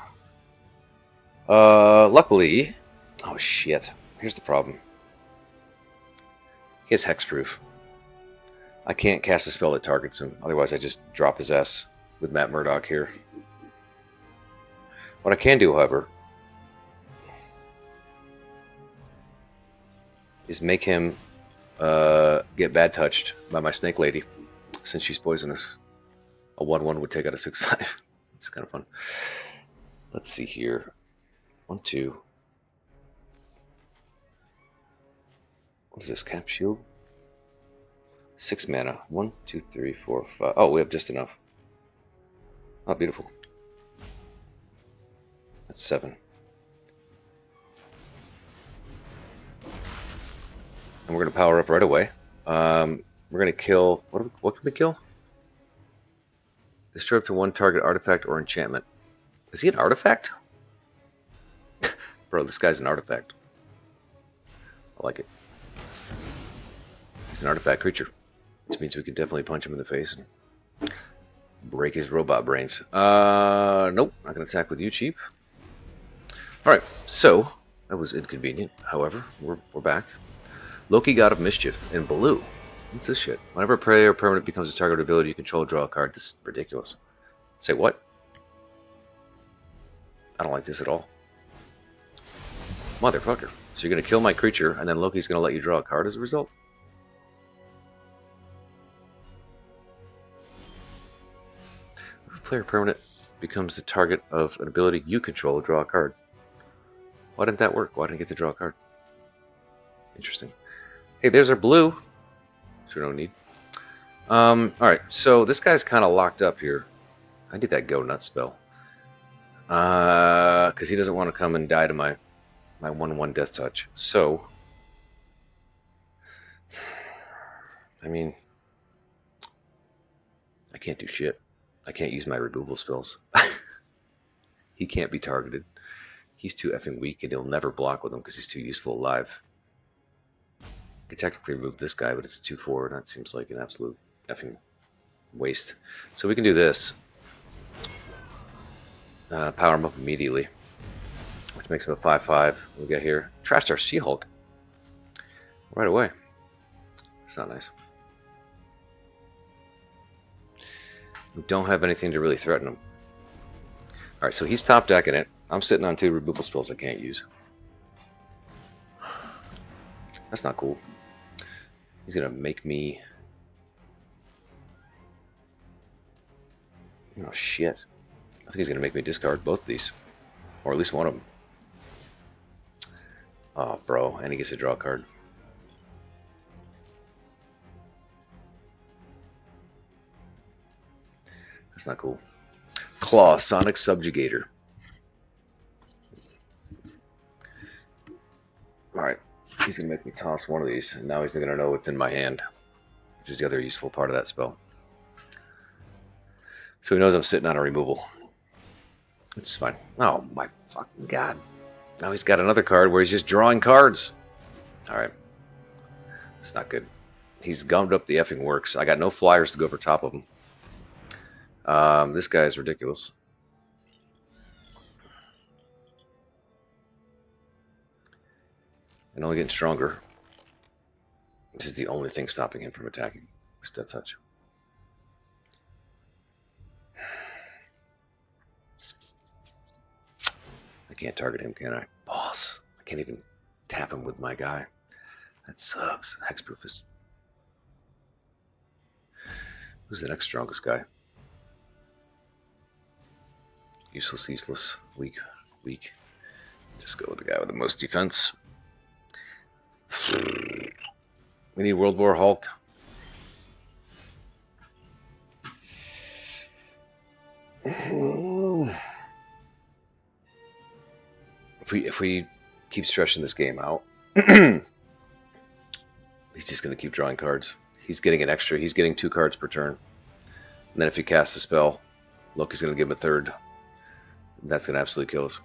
Luckily, oh shit, here's the problem. He has hexproof. I can't cast a spell that targets him, otherwise I just drop his ass with Matt Murdock here. What I can do, however, is make him get bad touched by my snake lady, since she's poisonous. A 1/1 would take out a 6/5. It's kind of fun. Let's see here. 1, 2. What is this? Cap shield? 6 mana. 1, 2, 3, 4, 5. Oh, we have just enough. Oh, beautiful. That's 7. And we're going to power up right away. We're going to kill... What can we kill? Destroy up to 1 target artifact or enchantment. Is he an artifact? Bro, this guy's an artifact. I like it. He's an artifact creature, which means we can definitely punch him in the face and break his robot brains. Nope, not going to attack with you, Chief. Alright, so that was inconvenient. However, we're back. Loki, God of Mischief, in blue. What's this shit? Whenever a prey or permanent becomes a target ability you control, draw a card. This is ridiculous. Say what? I don't like this at all. Motherfucker. So you're going to kill my creature, and then Loki's going to let you draw a card as a result? If a player permanent becomes the target of an ability you control, draw a card. Why didn't that work? Why didn't I get to draw a card? Interesting. Hey, there's our blue. Sure no need. Alright, so this guy's kind of locked up here. I did that go nut spell. Because he doesn't want to come and die to my 1/1 death touch. So, I mean, I can't do shit. I can't use my removal spells. He can't be targeted. He's too effing weak, and he'll never block with him because he's too useful alive. I could technically remove this guy, but it's 2/4, and that seems like an absolute effing waste. So we can do this. Power him up immediately, which makes him a 5/5. We get here. Trashed our She-Hulk right away. That's not nice. We don't have anything to really threaten him. Alright, so he's top decking it. I'm sitting on 2 removal spells I can't use. That's not cool. He's gonna make me... Oh shit. I think he's gonna make me discard both of these. Or at least one of them. Oh bro, and he gets to draw a card. That's not cool. Claw, Sonic Subjugator. Alright, he's going to make me toss one of these, and now he's going to know what's in my hand, which is the other useful part of that spell. So he knows I'm sitting on a removal. Which is fine. Oh my fucking god. Now he's got another card where he's just drawing cards. Alright. It's not good. He's gummed up the effing works. I got no flyers to go over top of him. This guy is ridiculous. And only getting stronger. This is the only thing stopping him from attacking. This death touch. I can't target him, can I? Boss. I can't even tap him with my guy. That sucks. Hexproof is... Who's the next strongest guy? Useless, useless, weak, weak. Just go with the guy with the most defense. We need World War Hulk. If we keep stretching this game out, he's just going to keep drawing cards. He's getting an extra. He's getting 2 cards per turn. And then if he casts a spell, Loki's going to give him a 3rd. That's going to absolutely kill us.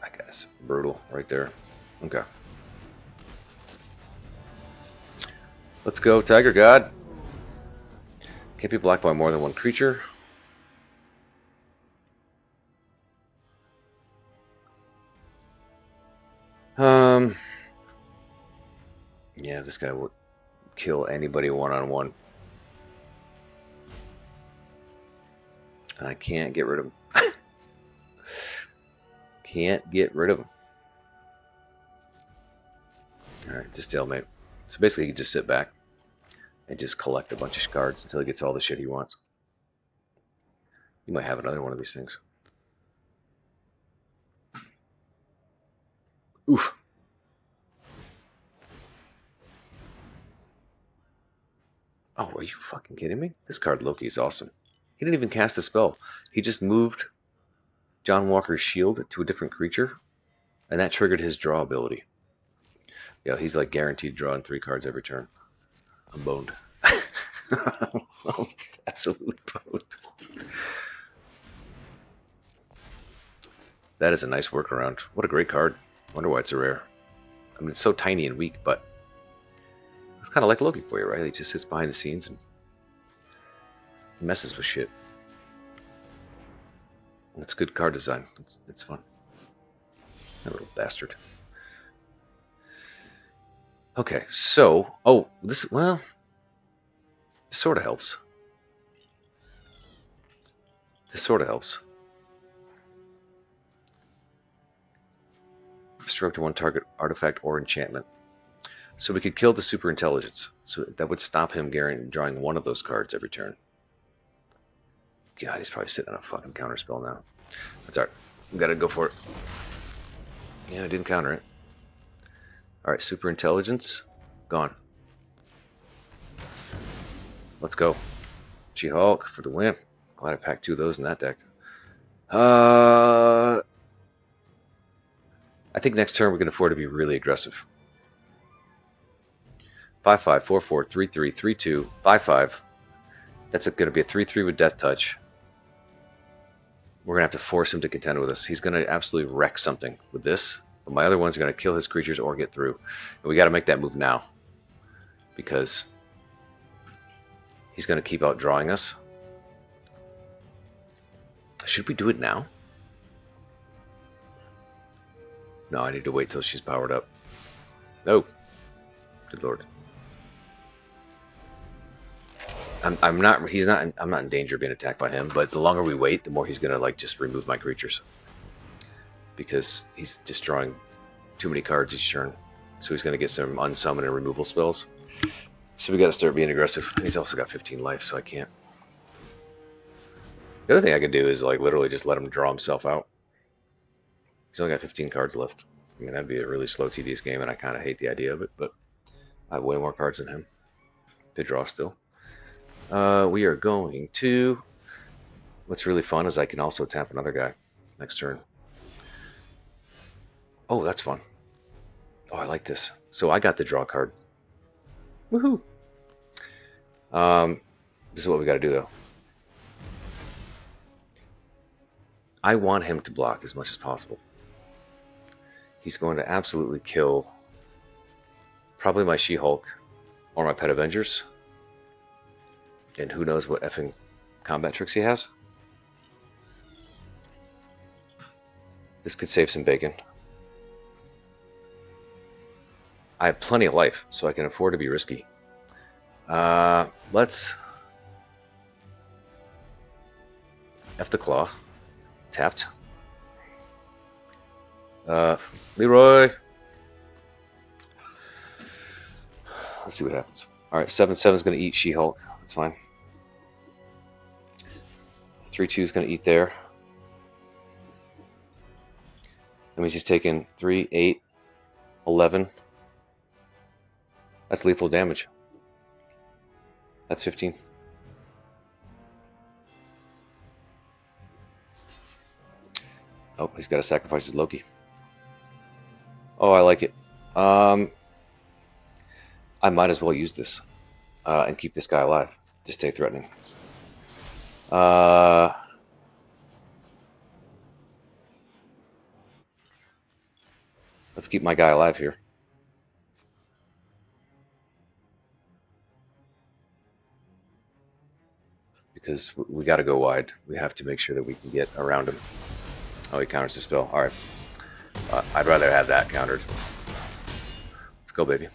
That guy's brutal right there. Okay. Let's go, Tiger God. Can't be blocked by more than 1 creature. Yeah, this guy would kill anybody one-on-one. And I can't get rid of him. Can't get rid of him. Alright, it's a stalemate. So basically, he can just sit back and just collect a bunch of cards until he gets all the shit he wants. You might have another one of these things. Oof. Oh, are you fucking kidding me? This card, Loki, is awesome. He didn't even cast a spell. He just moved John Walker's shield to a different creature, and that triggered his draw ability. Yeah, he's like guaranteed drawing 3 cards every turn. I'm boned. I'm absolutely boned. That is a nice workaround. What a great card. Wonder why it's a rare. I mean, it's so tiny and weak, but it's kind of like Loki for you, right? He just sits behind the scenes and messes with shit. That's good card design. It's fun. That little bastard. Okay, so this sort of helps. This sort of helps. Stroke to 1 target artifact or enchantment. So we could kill the super intelligence. So that would stop him drawing 1 of those cards every turn. God, he's probably sitting on a fucking counter spell now. That's alright. We gotta go for it. Yeah, I didn't counter it. Alright, super intelligence. Gone. Let's go. She-Hulk for the win. Glad I packed 2 of those in that deck. I think next turn we can afford to be really aggressive. 5/5, 4/4, 3/3, 3/2, 5/5. That's going to be a 3/3 with Death Touch. We're going to have to force him to contend with us. He's going to absolutely wreck something with this. But my other ones are going to kill his creatures or get through. And we got to make that move now. Because he's going to keep outdrawing us. Should we do it now? No, I need to wait till she's powered up. No. Good lord. I'm not in danger of being attacked by him, but the longer we wait, the more he's gonna like just remove my creatures. Because he's destroying too many cards each turn. So he's gonna get some unsummon and removal spells. So we gotta start being aggressive. And he's also got 15 life, so I can't. The other thing I could do is like literally just let him draw himself out. He's only got 15 cards left. I mean, that'd be a really slow, tedious game, and I kind of hate the idea of it, but I have way more cards than him to draw still. We are going to... What's really fun is I can also tap another guy next turn. Oh, that's fun. Oh, I like this. So I got the draw card. Woohoo! This is what we got to do, though. I want him to block as much as possible. He's going to absolutely kill probably my She-Hulk or my Pet Avengers. And who knows what effing combat tricks he has. This could save some bacon. I have plenty of life, so I can afford to be risky. Let's... F the Claw. Tapped. Leroy. Let's see what happens. Alright, 7/7 is going to eat She-Hulk. That's fine. 3/2 is going to eat there. That means he's taking 3, 8, 11. That's lethal damage. That's 15. Oh, he's got to sacrifice his Loki. Oh, I like it. I might as well use this and keep this guy alive to stay threatening. Let's keep my guy alive here. Because we got to go wide. We have to make sure that we can get around him. Oh, he counters the spell. All right. I'd rather have that countered. Let's go, baby.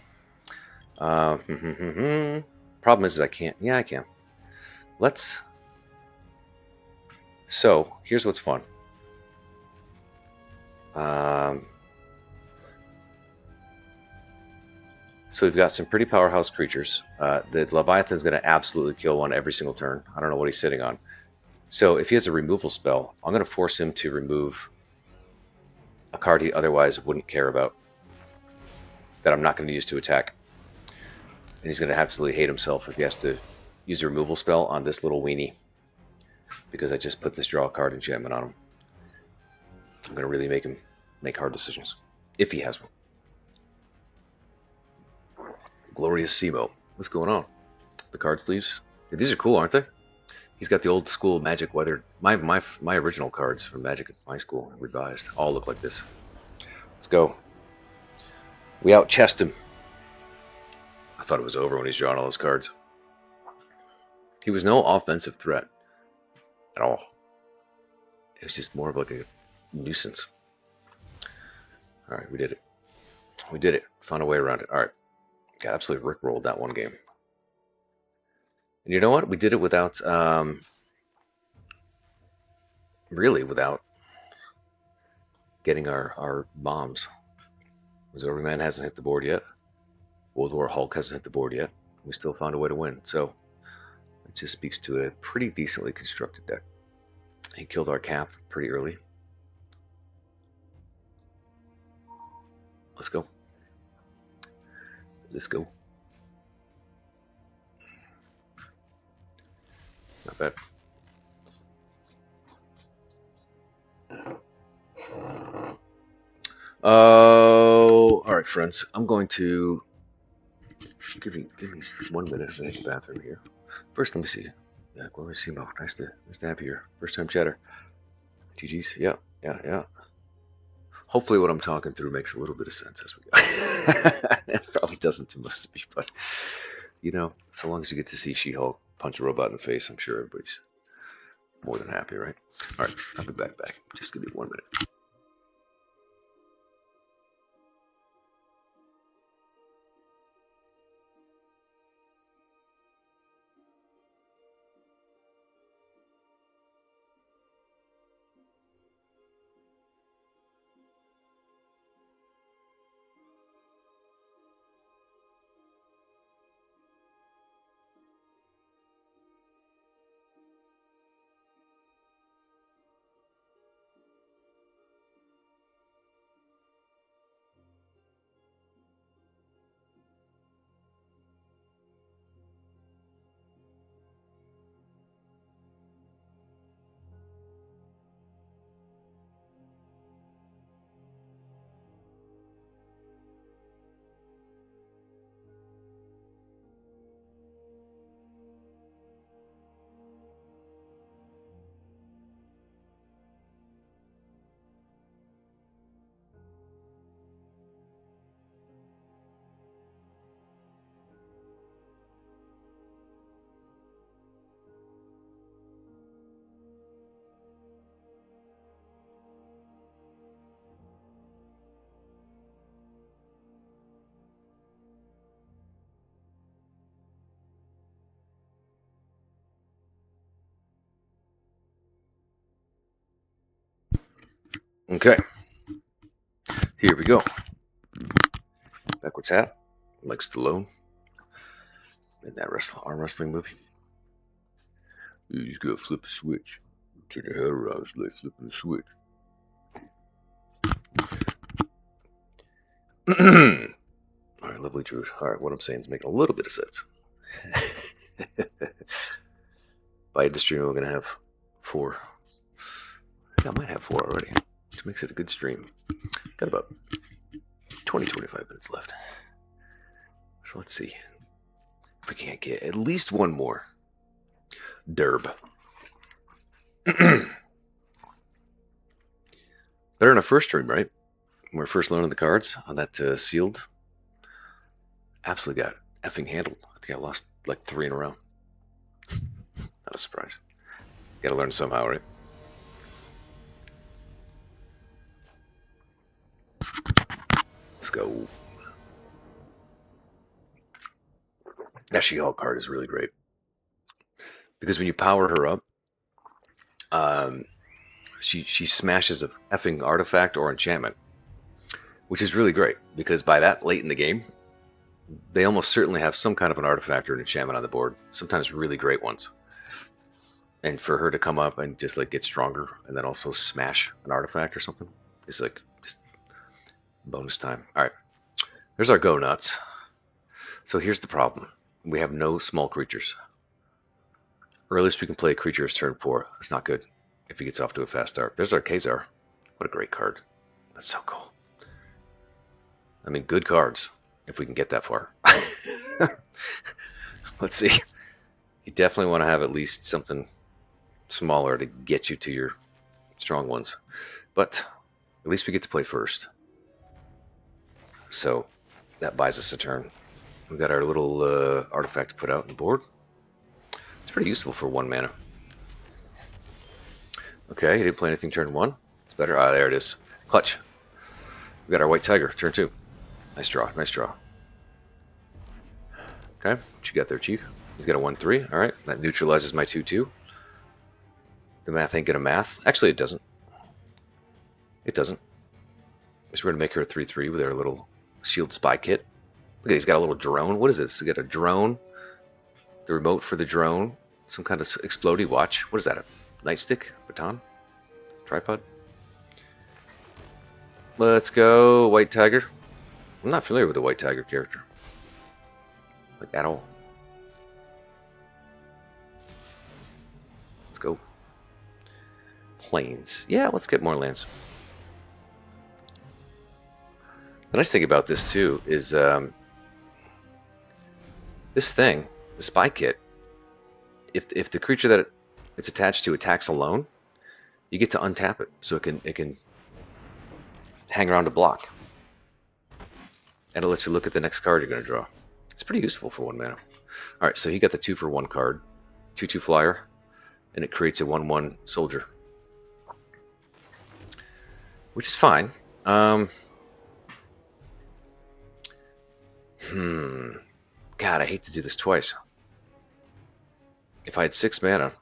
Problem is I can't. Yeah, I can. Let's... So, here's what's fun. So we've got some pretty powerhouse creatures. The Leviathan's going to absolutely kill one every single turn. I don't know what he's sitting on. So if he has a removal spell, I'm going to force him to remove a card he otherwise wouldn't care about. That I'm not going to use to attack. And he's going to absolutely hate himself if he has to use a removal spell on this little weenie. Because I just put this draw card enchantment on him. I'm going to really make him make hard decisions. If he has one. Glorious Simo. What's going on? The card sleeves. Yeah, these are cool, aren't they? He's got the old school Magic weathered. My original cards from Magic at my school, revised, all look like this. Let's go. We out-chest him. I thought it was over when he's drawing all those cards. He was no offensive threat at all. It was just more of like a nuisance. All right, we did it. We did it. Found a way around it. All right. Got absolutely rickrolled that one game. And you know what? We did it without, really without getting our bombs. Missouri Man hasn't hit the board yet. World War Hulk hasn't hit the board yet. We still found a way to win. So just speaks to a pretty decently constructed deck. He killed our cap pretty early. Let's go. Let's go. Not bad. Oh, all right, friends. I'm going to give me 1 minute to make the bathroom here. First, let me see. Yeah, Gloria Simo. Nice to have you here. First time chatter. GG's. Yeah. Hopefully, what I'm talking through makes a little bit of sense as we go. It probably doesn't to most of you, but you know, so long as you get to see She-Hulk punch a robot in the face, I'm sure everybody's more than happy, right? All right, I'll be back. Just give me 1 minute. Okay, here we go. Backwards hat, like Stallone in that arm wrestling movie. You just gotta flip a switch. Turn your head around, it's like flipping a switch. All right, lovely truth. All right, what I'm saying is making a little bit of sense. By industry, we're gonna have 4. I think I might have 4 already, which makes it a good stream. Got about 20-25 minutes left. So let's see if we can't get at least one more derb. Better than our first stream, right? When we're first learning the cards on that sealed. Absolutely got effing handled. I think I lost like 3 in a row. Not a surprise. Gotta learn somehow, right? Let's go. That She-Hulk card is really great. Because when you power her up, she smashes a effing artifact or enchantment. Which is really great. Because by that late in the game, they almost certainly have some kind of an artifact or an enchantment on the board. Sometimes really great ones. And for her to come up and just like get stronger and then also smash an artifact or something is like just bonus time. All right, there's our go nuts. So here's the problem: we have no small creatures. Earliest we can play a creature is turn 4. It's not good if he gets off to a fast start. There's our Kazar. What a great card. That's so cool. I mean, good cards if we can get that far. Let's see. You definitely want to have at least something smaller to get you to your strong ones, but at least we get to play first, so that buys us a turn. We got our little artifact put out on the board. It's pretty useful for 1 mana. Okay, he didn't play anything turn 1. It's better. Ah, there it is. Clutch. We got our white tiger turn 2. Nice draw. Okay, what you got there, Chief? He's got a 1/3. All right, that neutralizes my 2/2. The math ain't gonna math. Actually, it doesn't. It doesn't. So we're gonna make her a 3/3 with our little shield spy kit. Look at, he's got a little drone. What is this? He got a drone. The remote for the drone. Some kind of explodey watch. What is that? A nightstick? Baton? Tripod? Let's go, White Tiger. I'm not familiar with the White Tiger character. Like, at all. Let's go. Planes. Yeah, let's get more lands. The nice thing about this, too, is this thing, the spy kit, if the creature that it's attached to attacks alone, you get to untap it, so it can hang around to block. And it lets you look at the next card you're going to draw. It's pretty useful for 1 mana. Alright, so he got the 2-for-1 card. 2/2 flyer. And it creates a 1/1 soldier. Which is fine. God, I hate to do this twice. If I had 6 mana,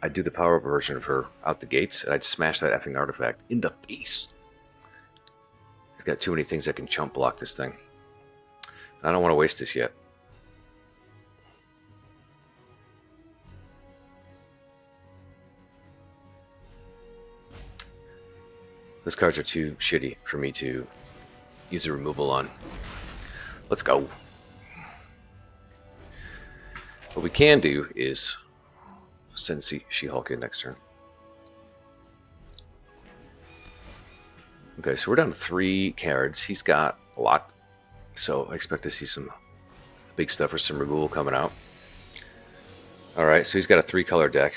I'd do the power-up version of her out the gates, and I'd smash that effing artifact in the face. I've got too many things that can chump block this thing. I don't want to waste this yet. Those cards are too shitty for me to use a removal on. Let's go. What we can do is send She-Hulk in next turn. Okay, so we're down to 3 cards. He's got a lot, so I expect to see some big stuff or some removal coming out. Alright, so he's got a 3-color deck.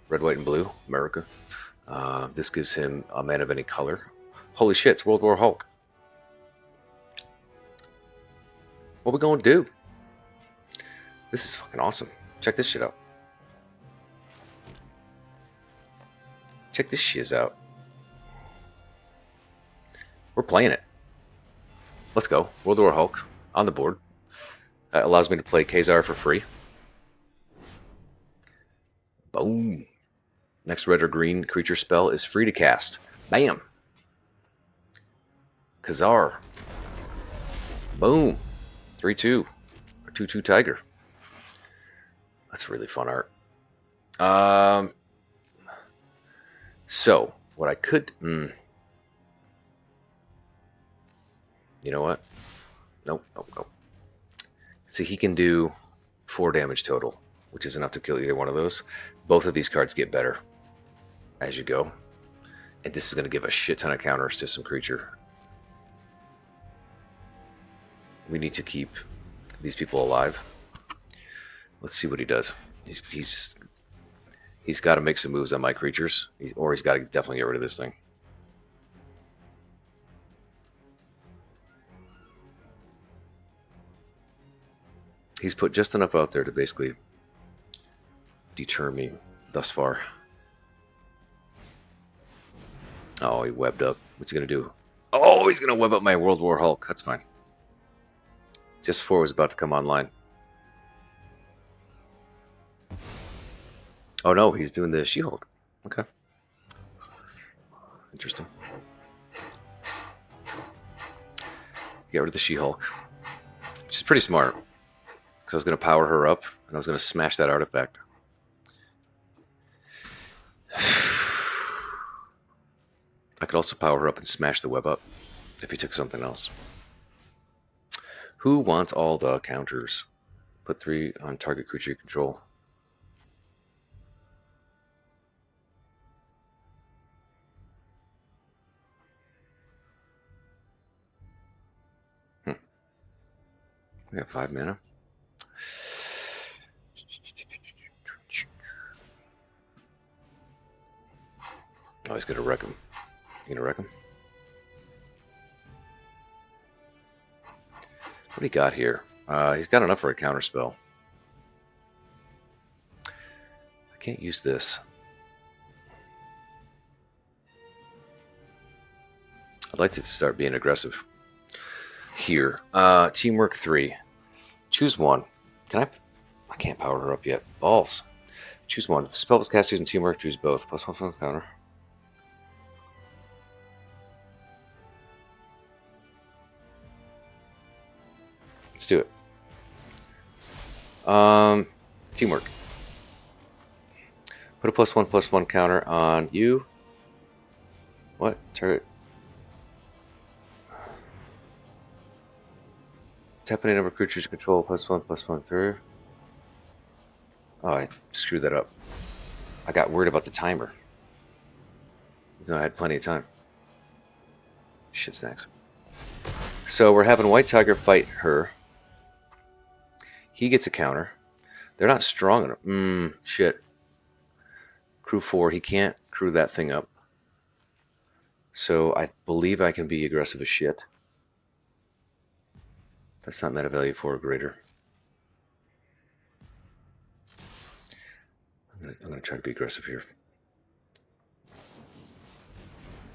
Red, white, and blue. America. This gives him a mana of any color. Holy shit, it's World War Hulk. What we gonna do? This is fucking awesome. Check this shit out. Check this shiz out. We're playing it. Let's go. World War Hulk on the board. That allows me to play Khazar for free. Boom. Next red or green creature spell is free to cast. Bam. Khazar. Boom. 3/2. Or 2/2 Tiger. That's really fun art. So, what I could... you know what? Nope. See, he can do 4 damage total, which is enough to kill either one of those. Both of these cards get better as you go. And this is going to give a shit ton of counters to some creature. We need to keep these people alive. Let's see what he does. He's got to make some moves on my creatures, or he's got to definitely get rid of this thing. He's put just enough out there to basically deter me thus far. Oh, he webbed up. What's he going to do? Oh, he's going to web up my World War Hulk. That's fine. Just before it was about to come online. Oh no, he's doing the She-Hulk. Okay. Interesting. Get rid of the She-Hulk. Which is pretty smart. Because I was going to power her up, and I was going to smash that artifact. I could also power her up and smash the web up if he took something else. Who wants all the counters? Put 3 on target creature you control. We got 5 mana. Oh, he's gonna wreck him. You gonna wreck him? What do you got here? He's got enough for a counter spell. I can't use this. I'd like to start being aggressive here. Teamwork 3. Choose one. Can I can't power her up yet. Balls. Choose one. If the spell was cast using teamwork, choose both. +1 from the counter. Let's do it. Teamwork. Put a +1/+1 counter on you. What? Target. Tap any number of creatures you control +1/+1 through. Oh, I screwed that up. I got worried about the timer. No, I had plenty of time. Shit snacks. So we're having White Tiger fight her. He gets a counter. They're not strong enough. Shit. Crew 4, he can't crew that thing up. So I believe I can be aggressive as shit. That's not meta value 4 or greater. I'm gonna try to be aggressive here.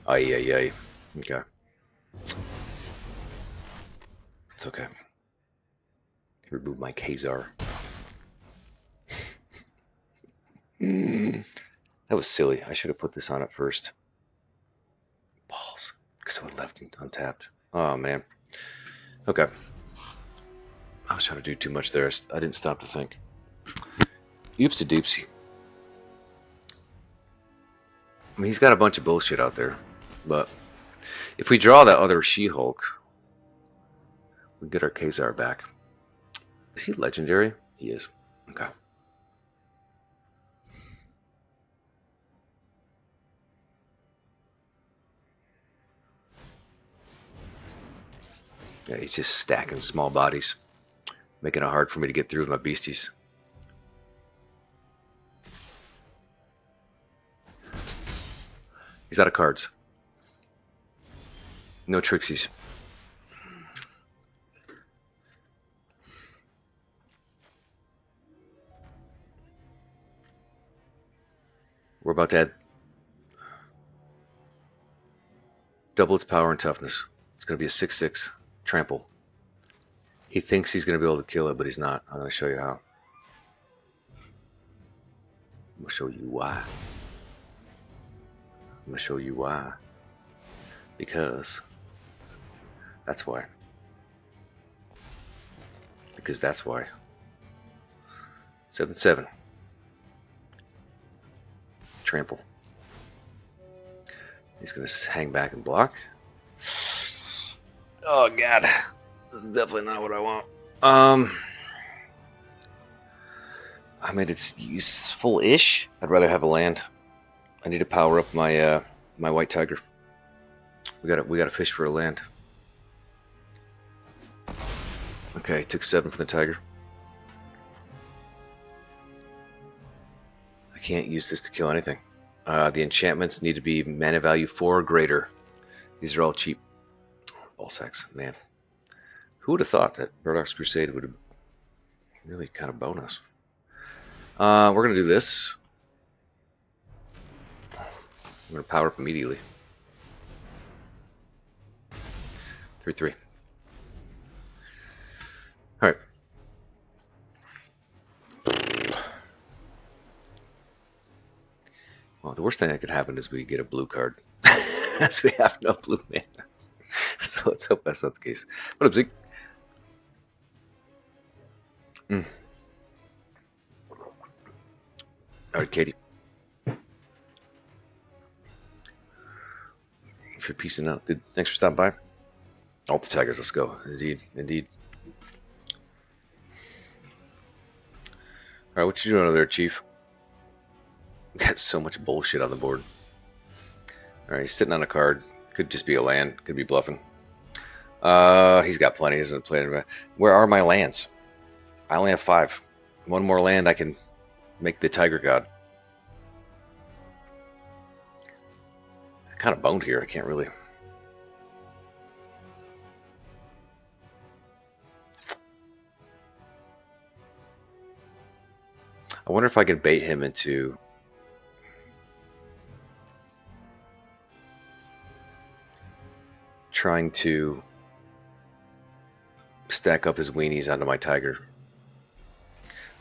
Ay. Okay. It's okay. Remove my Kazar. That was silly. I should have put this on it first. Balls. Because I would have left it untapped. Oh, man. Okay. I was trying to do too much there. I didn't stop to think. Oopsie doopsie. I mean, he's got a bunch of bullshit out there. But if we draw that other She-Hulk, we get our Kazar back. Is he legendary? He is. Okay. Yeah, he's just stacking small bodies, making it hard for me to get through with my beasties. He's out of cards. No Trixies. We're about to add double its power and toughness. It's going to be a 6/6 trample. He thinks he's going to be able to kill it, but he's not. I'm going to show you how. I'm going to show you why. I'm going to show you why. Because that's why. Because that's why. 7/7. Trample. He's going to hang back and block. Oh, God. This is definitely not what I want. I mean, it's useful-ish. I'd rather have a land. I need to power up my my White Tiger. We gotta fish for a land. Okay, took 7 from the Tiger. I can't use this to kill anything. The enchantments need to be mana value 4 or greater. These are all cheap. Ball sacks, man. Who would have thought that Murdoch's Crusade would have really kind of bonus? We're going to do this. I'm going to power up immediately. 3/3. All right. Well, the worst thing that could happen is we get a blue card. As we have no blue mana. So let's hope that's not the case. What up, Zeke? All right, Katie. If you're piecing out, good. Thanks for stopping by. All the Tigers, let's go. Indeed, indeed. All right, what you doing over there, Chief? Got so much bullshit on the board. All right, he's sitting on a card. Could just be a land. Could be bluffing. He's got plenty. He doesn't play. Where are my lands? I only have 5. One more land, I can make the Tiger God. I'm kind of boned here. I can't really. I wonder if I can bait him into trying to stack up his weenies onto my Tiger.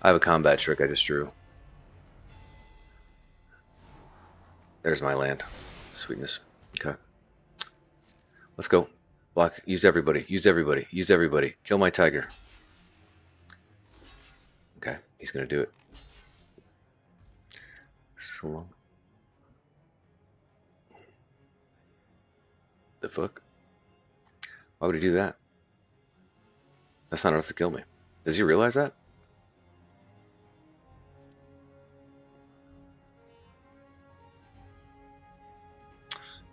I have a combat trick I just drew. There's my land. Sweetness. Okay. Let's go. Block. Use everybody. Use everybody. Use everybody. Kill my Tiger. Okay. He's going to do it. So long. The fuck? Why would he do that? That's not enough to kill me. Does he realize that?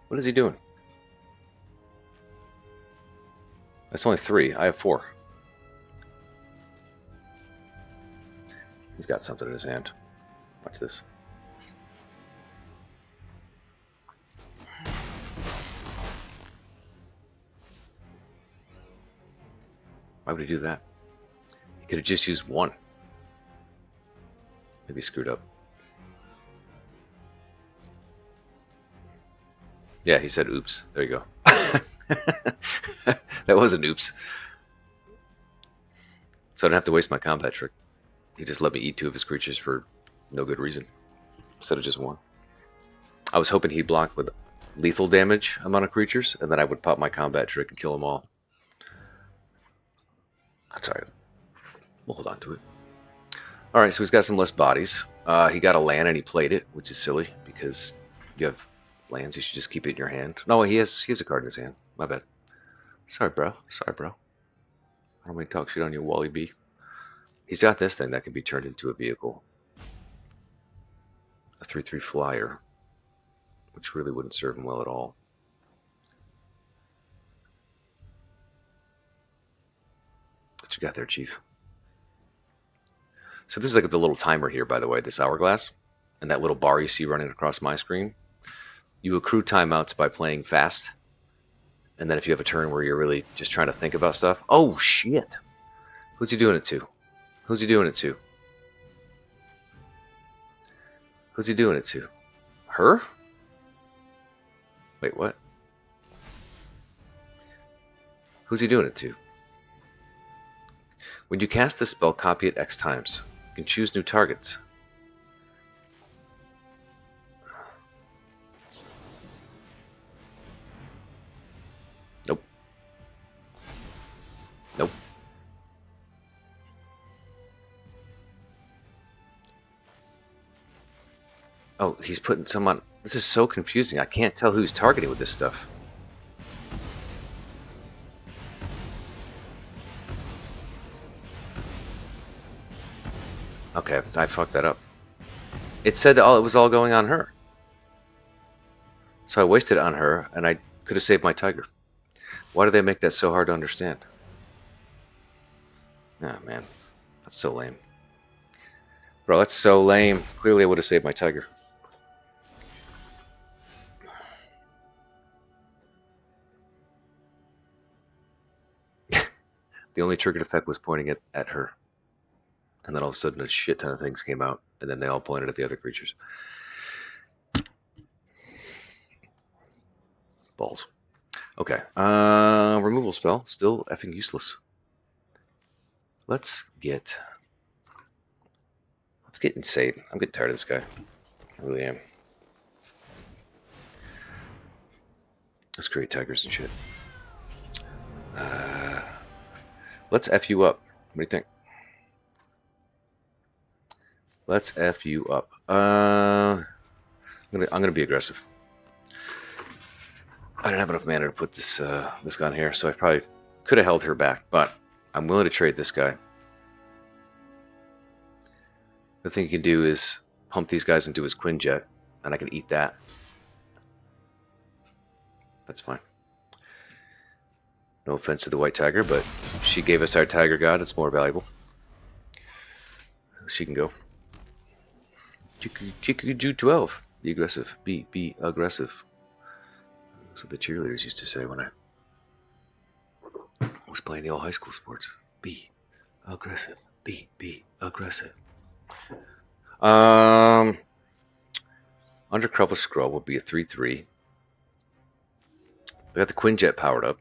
What is he doing? That's only 3. I have 4. He's got something in his hand. Watch this. Why would he do that? He could have just used 1. Maybe screwed up. Yeah, he said oops. There you go. That was an oops. So I don't have to waste my combat trick. He just let me eat 2 of his creatures for no good reason, instead of just 1. I was hoping he'd block with lethal damage amount of creatures, and then I would pop my combat trick and kill them all. That's alright. We'll hold on to it. Alright, so he's got some less bodies. He got a land and he played it, which is silly, because you have lands, you should just keep it in your hand. No, he has a card in his hand. My bad. Sorry, bro. Sorry, bro. I don't mean to talk shit on you, Wally B. He's got this thing that can be turned into a vehicle. A 3/3 flyer, which really wouldn't serve him well at all. What you got there, Chief? So this is like the little timer here, by the way, this hourglass. And that little bar you see running across my screen. You accrue timeouts by playing fast. And then if you have a turn where you're really just trying to think about stuff. Oh, shit. Who's he doing it to? Who's he doing it to? Who's he doing it to? Her? Wait, what? Who's he doing it to? When you cast the spell, copy it X times. You can choose new targets. Nope. Nope. Oh, he's putting some on. This is so confusing. I can't tell who's targeting with this stuff. Okay, I fucked that up. It said it was all going on her. So I wasted it on her, and I could have saved my tiger. Why do they make that so hard to understand? Oh, man. That's so lame. Bro, that's so lame. Clearly I would have saved my tiger. The only triggered effect was pointing at her. And then all of a sudden a shit ton of things came out, and then they all pointed at the other creatures. Balls. Okay. Removal spell. Still effing useless. Let's get insane. I'm getting tired of this guy. I really am. Let's create tigers and shit. Let's F you up. What do you think? Let's F you up. I'm gonna be aggressive. I don't have enough mana to put this gun here, so I probably could have held her back, but I'm willing to trade this guy. The thing you can do is pump these guys into his Quinjet, and I can eat that. That's fine. No offense to the white tiger, but she gave us our tiger god. It's more valuable. She can go. Chickadoo 12. Be aggressive. Be aggressive. That's what the cheerleaders used to say when I was playing the all high school sports. Be aggressive. Be aggressive. Undercover Scroll will be a 3/3. I got the Quinjet powered up.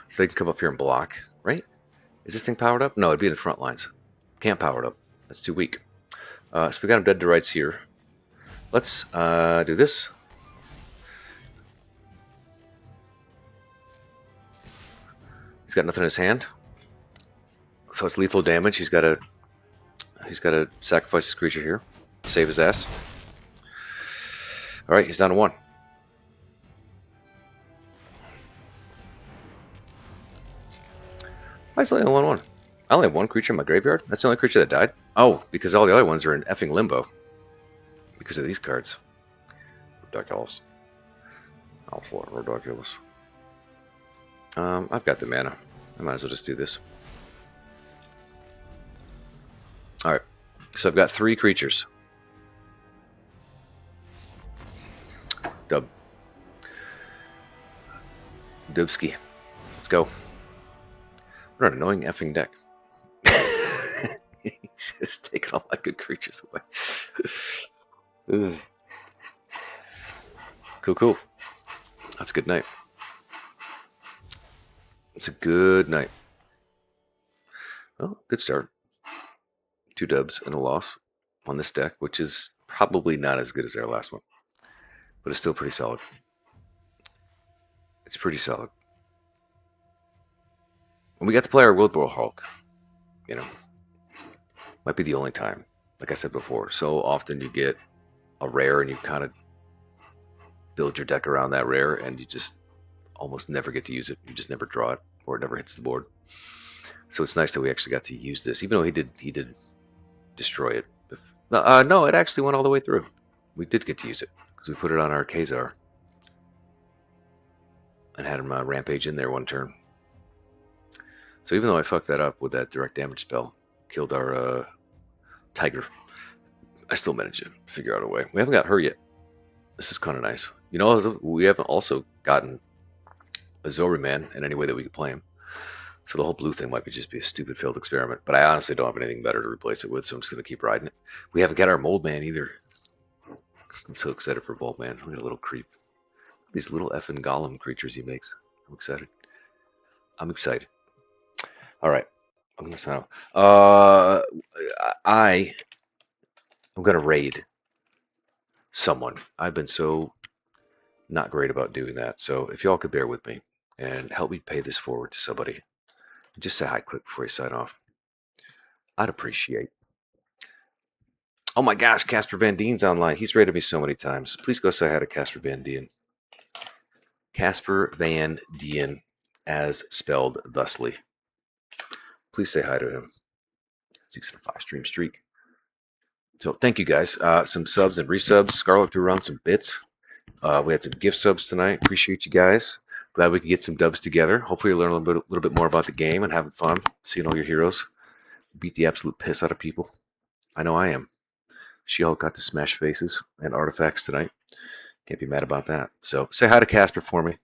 So they can come up here and block, right? Is this thing powered up? No, it'd be in the front lines. Can't power it up. That's too weak. So we got him dead to rights here. Let's do this. He's got nothing in his hand. So it's lethal damage. He's got He's got to sacrifice his creature here. Save his ass. Alright, he's down to 1. Why is it only 1/1? I only have 1 creature in my graveyard? That's the only creature that died? Oh, because all the other ones are in effing limbo. Because of these cards. Ridiculous. Alpha, ridiculous. I've got the mana. I might as well just do this. Alright, so I've got 3 creatures. Dubski. Let's go. What an annoying effing deck. He's just taking all my good creatures away. Cool, cool. That's a good night. It's a good night. Well, good start. 2 dubs and a loss on this deck, which is probably not as good as our last one. But it's still pretty solid. It's pretty solid. And we got to play our World War Hulk. You know. Might be the only time. Like I said before. So often you get a rare and you kind of build your deck around that rare and you just almost never get to use it. You just never draw it or it never hits the board. So it's nice that we actually got to use this, even though he did destroy it. No, it actually went all the way through. We did get to use it because we put it on our Khazar and had him rampage in there 1 turn. So even though I fucked that up with that direct damage spell, killed our tiger, I still managed to figure out a way. We haven't got her yet. This is kind of nice. You know, we haven't also gotten a Zori man in any way that we could play him. So the whole blue thing might just be a stupid failed experiment. But I honestly don't have anything better to replace it with, so I'm just going to keep riding it. We haven't got our mold man either. I'm so excited for mold man. Look at a little creep. These little effing golem creatures he makes. I'm excited. I'm excited. All right. I'm going to sign off. I'm going to raid someone. I've been so not great about doing that. So if y'all could bear with me and help me pay this forward to somebody. Just say hi quick before you sign off. I'd appreciate. Oh my gosh, Casper Van Dien's online. He's rated me so many times. Please go say hi to Casper Van Dien. Casper Van Dien, as spelled thusly. Please say hi to him. 605 stream streak. So thank you guys. Some subs and resubs. Scarlet threw around some bits. We had some gift subs tonight. Appreciate you guys. Glad we could get some dubs together. Hopefully you learn a little bit more about the game and having fun, seeing all your heroes. Beat the absolute piss out of people. I know I am. She-Hulk got to smash faces and artifacts tonight. Can't be mad about that. So say hi to Casper for me.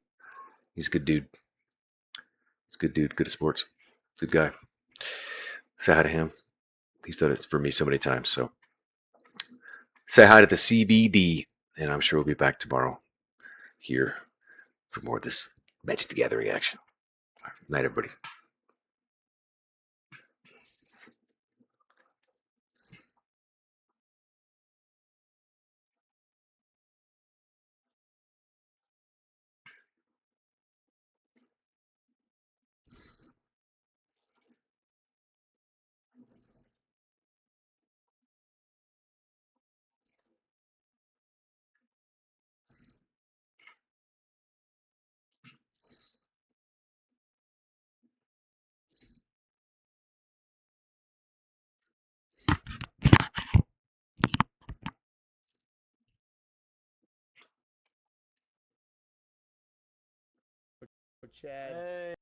He's a good dude. He's a good dude. Good at sports. Good guy. Say hi to him. He's done it for me so many times. So say hi to the CBD. And I'm sure we'll be back tomorrow here for more of this Magic the Gathering action. All right, night, everybody. Chad. Hey.